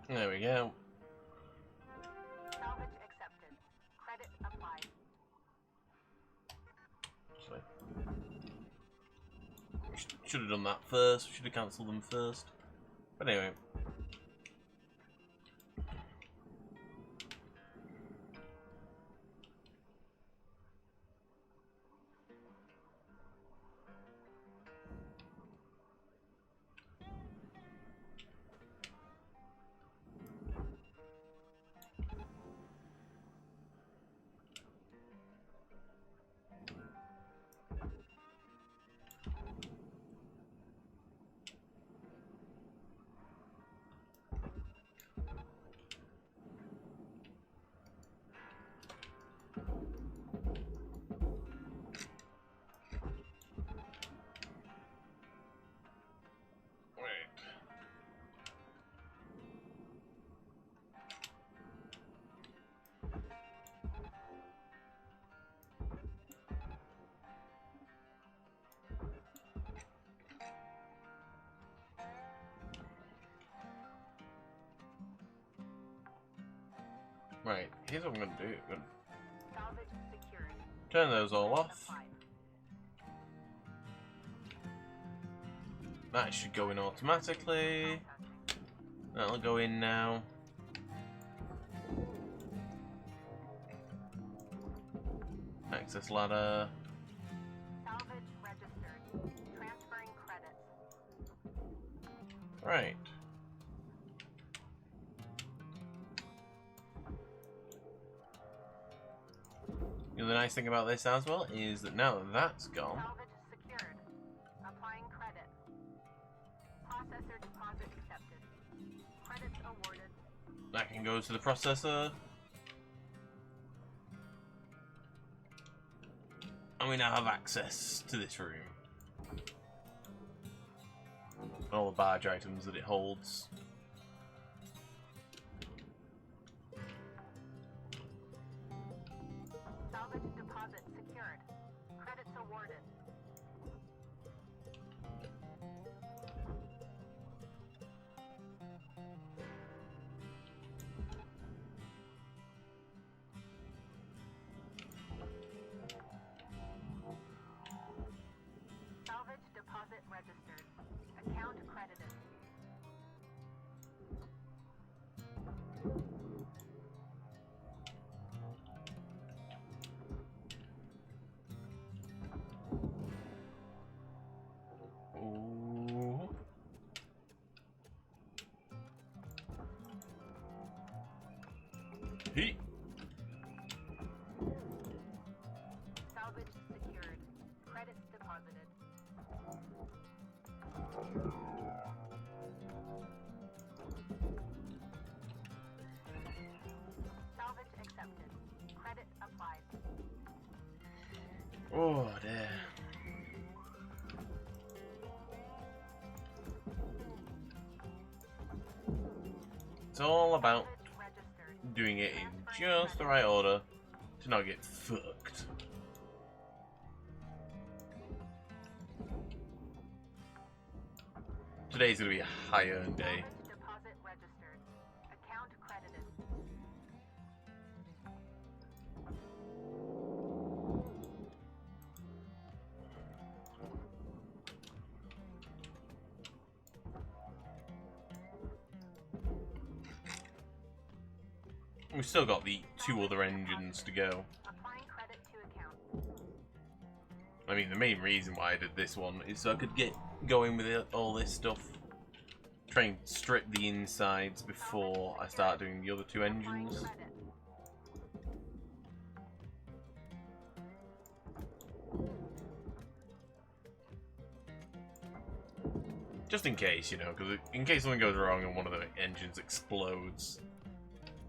There we go. Salvage accepted. Credit applied. Should have done that first. We should have cancelled them first. But anyway. Right, here's what I'm gonna do. I'm gonna Salvage secured. turn those all off. Applied. That should go in automatically. That'll go in now. Access ladder. Salvage registered. Transferring credits. Right. The other nice thing about this as well is that now that that's gone, Salvage secured. Applying credit. Processor deposit accepted. Credits awarded. that can go to the processor. And we now have access to this room. And all the badge items that it holds. Salvage deposit secured. Credits awarded. Salvage deposit registered. Account credited. Ooh. He. Salvage secured. Credits deposited. Salvage accepted. Credit applied. Oh dear. It's all about Salvage registered. doing it in just the right order to not get fucked. Today's gonna be a high earned day. Salvage deposit registered. Account credited. We've still got the 2 other engines to go. Applying credit to account. I mean, the main reason why I did this one is so I could get going with all this stuff. Try and strip the insides before I start doing the other 2 Applying engines. credit. Just in case, you know, because in case something goes wrong and one of the engines explodes,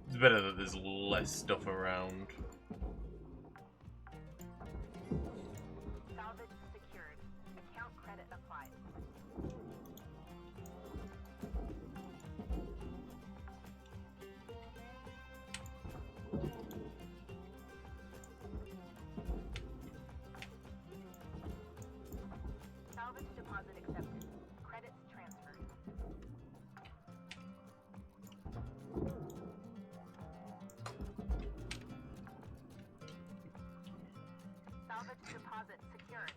it's better that there's less stuff around. Salvage secured. Account credit applied. Salvage deposit accepted. Credits transferred. Salvage deposit secured.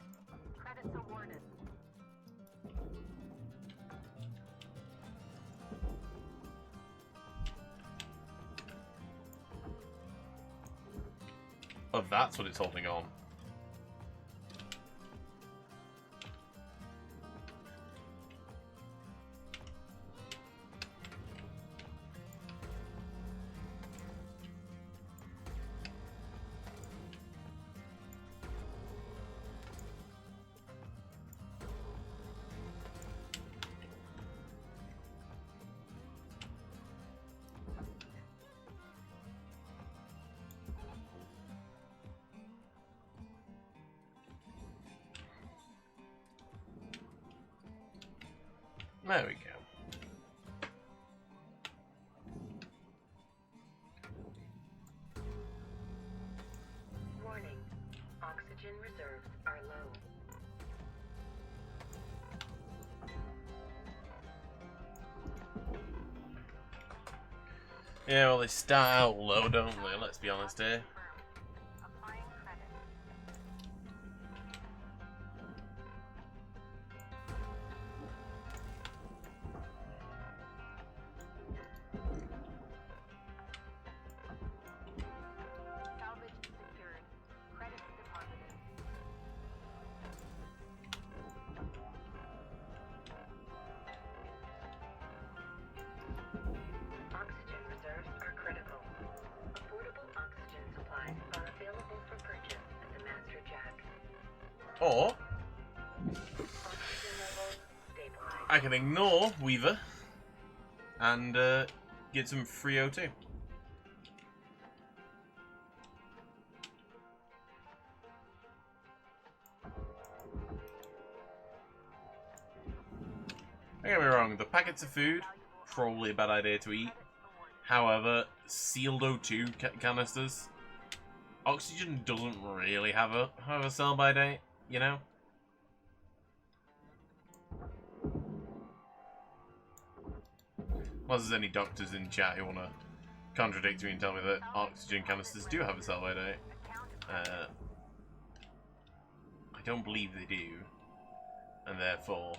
Credits awarded. Oh, that's what it's holding on. There we go. Warning. Oxygen reserves are low. Yeah, well, they start out low, don't they? Let's be honest here. Applying credit. Salvage secured. Credits deposited. Oxygen reserves are critical. Affordable oxygen supplies are available for purchase at the Master Jack. Or Oxygen levels stabilized. I can ignore Weaver and get some free O2. Don't get me wrong, the packets of food, probably a bad idea to eat. However, sealed O2 canisters, oxygen doesn't really have a sell-by date, you know? Unless there's any doctors in chat who want to contradict me and tell me that oxygen canisters do have a sell-by date. I don't believe they do, and therefore...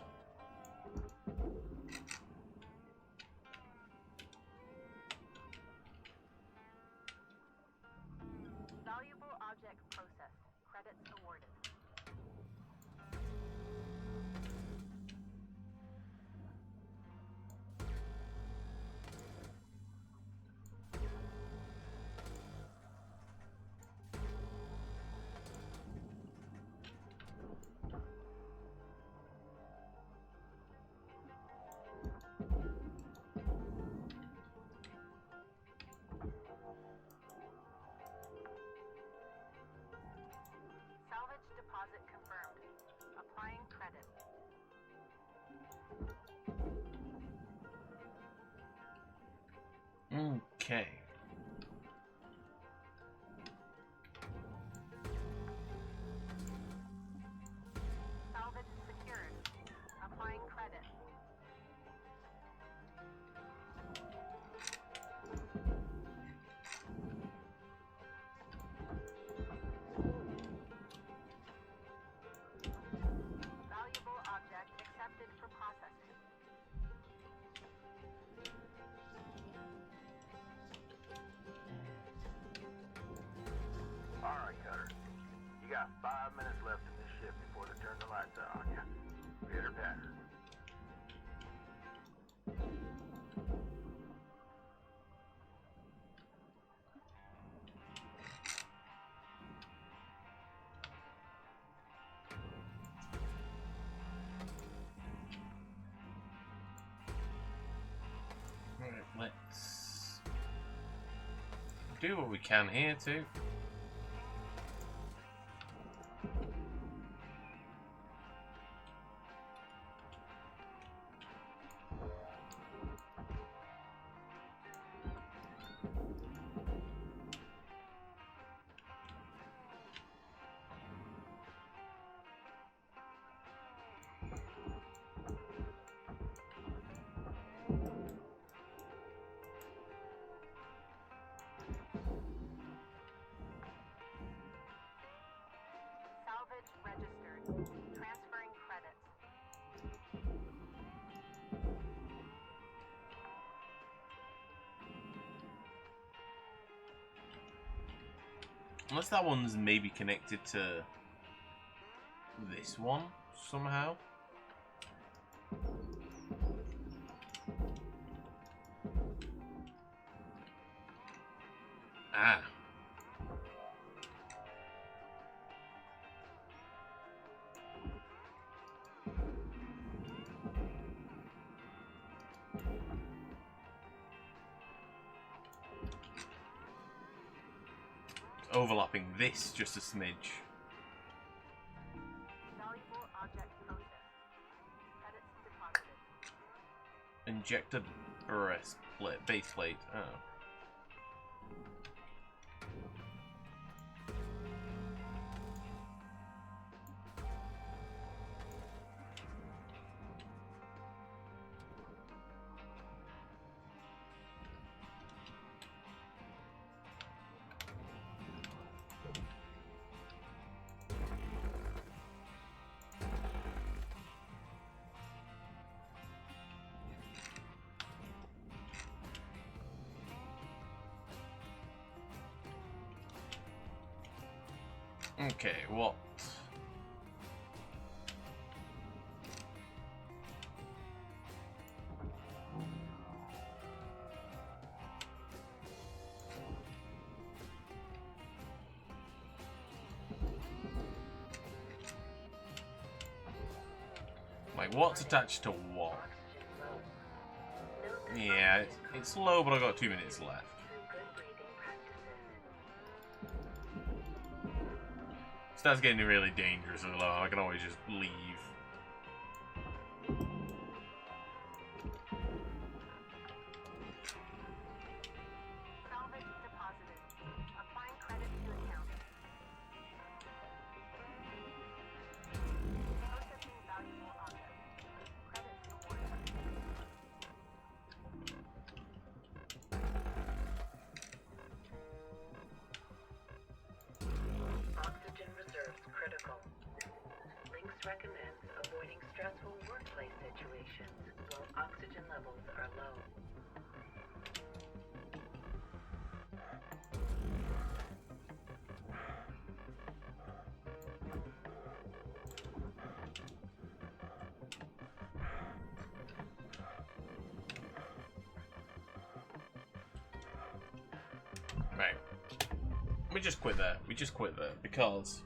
Valuable object processed. Credits awarded. Salvage deposit confirmed. Applying credit. Okay. Salvage secured. Applying credit. Valuable object accepted for processing. Alright, Cutter. You got 5 minutes left in this shift before they turn the lights out on you. Pitter patter. Right, let's do what we can here too. Salvage registered. Transferring credits. Unless that one's maybe connected to this one somehow. Ah. Overlapping this just a smidge. Valuable object processed. Credits deposited. Injected breastplate, base plate. Oh. Okay, what? Like, what's attached to what? Yeah, it's low, but I've got 2 minutes left. Starts getting really dangerously low. I can always just leave. Salvage deposited. Applying credit to account. Processing valuable objects. Credits awarded. Oxygen reserves critical. Lynx recommends avoiding stressful workplace situations while oxygen levels are low. Right. We just quit there. We just quit there because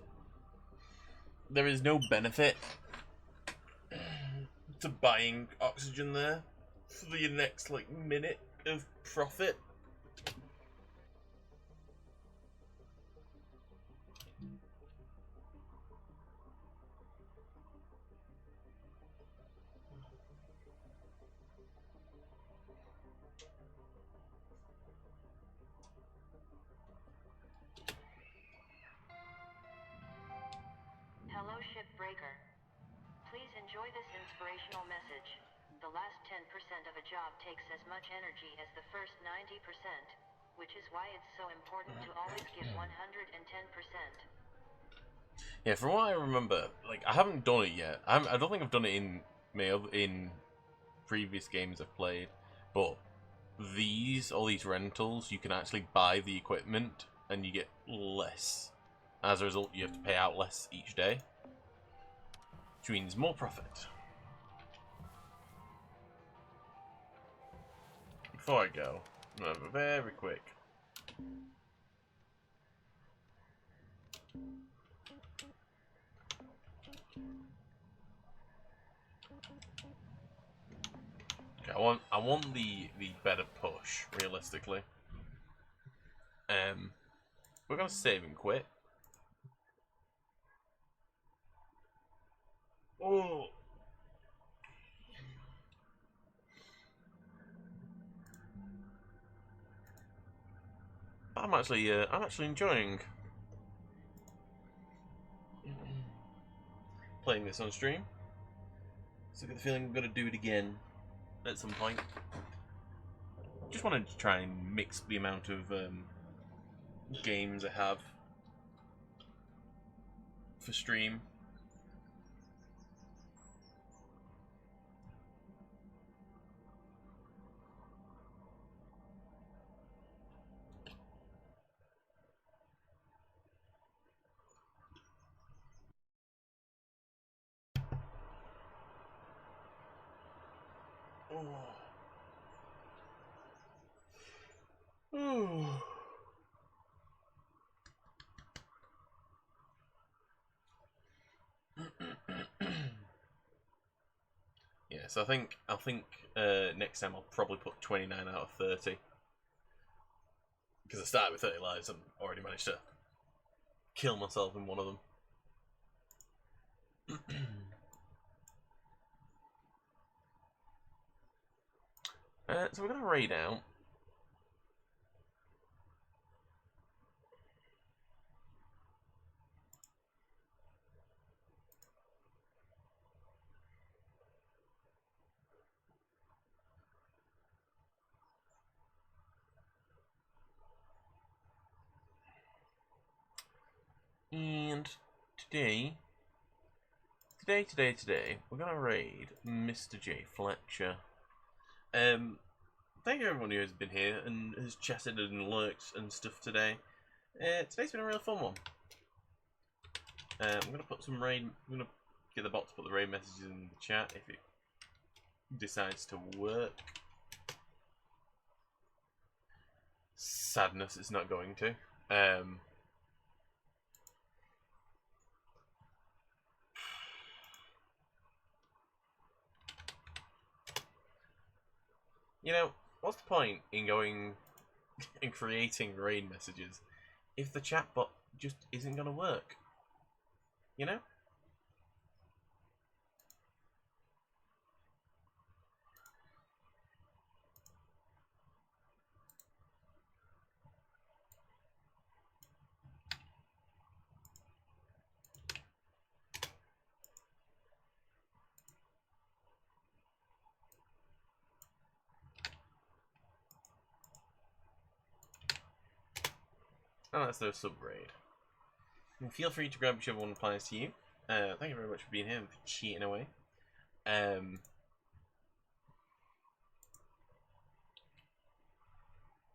there is no benefit to buying oxygen there for the next like minute of profit. Hello, Shipbreaker. Please enjoy this inspirational message. The last 10% of a job takes as much energy as the first 90%, which is why it's so important to always give 110%. Yeah, from what I remember, like I haven't done it yet. I don't think I've done it in previous games I've played, but all these rentals, you can actually buy the equipment and you get less. As a result, you have to pay out less each day, which means more profit. Before I go, I'm gonna have a very quick. Okay, I want the better push, realistically. We're gonna save and quit. Oh. I'm actually enjoying playing this on stream. So I get the feeling I'm gonna do it again at some point. Just wanted to try and mix the amount of games I have for stream. Oh. Yes, I think next time I'll probably put 29 out of 30. Because I started with 30 lives and already managed to kill myself in one of them. So we're going to raid out. And today, we're going to raid Mr. J. Fletcher. Thank you everyone who has been here and has chatted and lurked and stuff today. Today's been a real fun one. I'm gonna put some raid. I'm gonna get the bot to put the raid messages in the chat if it decides to work. Sadness, it's not going to. You know, what's the point in going and creating raid messages if the chatbot just isn't going to work? You know? Oh, that's their sub-raid. And feel free to grab whichever one applies to you. Thank you very much for being here and for cheating away.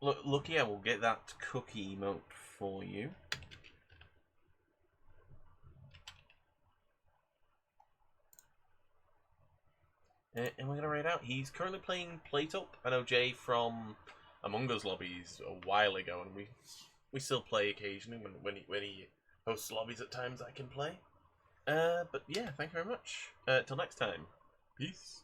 Look, lucky I will get that cookie emote for you. And we're going to raid out. He's currently playing Plate Up. I know Jay from Among Us lobbies a while ago, and we still play occasionally when he hosts lobbies at times I can play. But yeah, thank you very much. Till next time. Peace.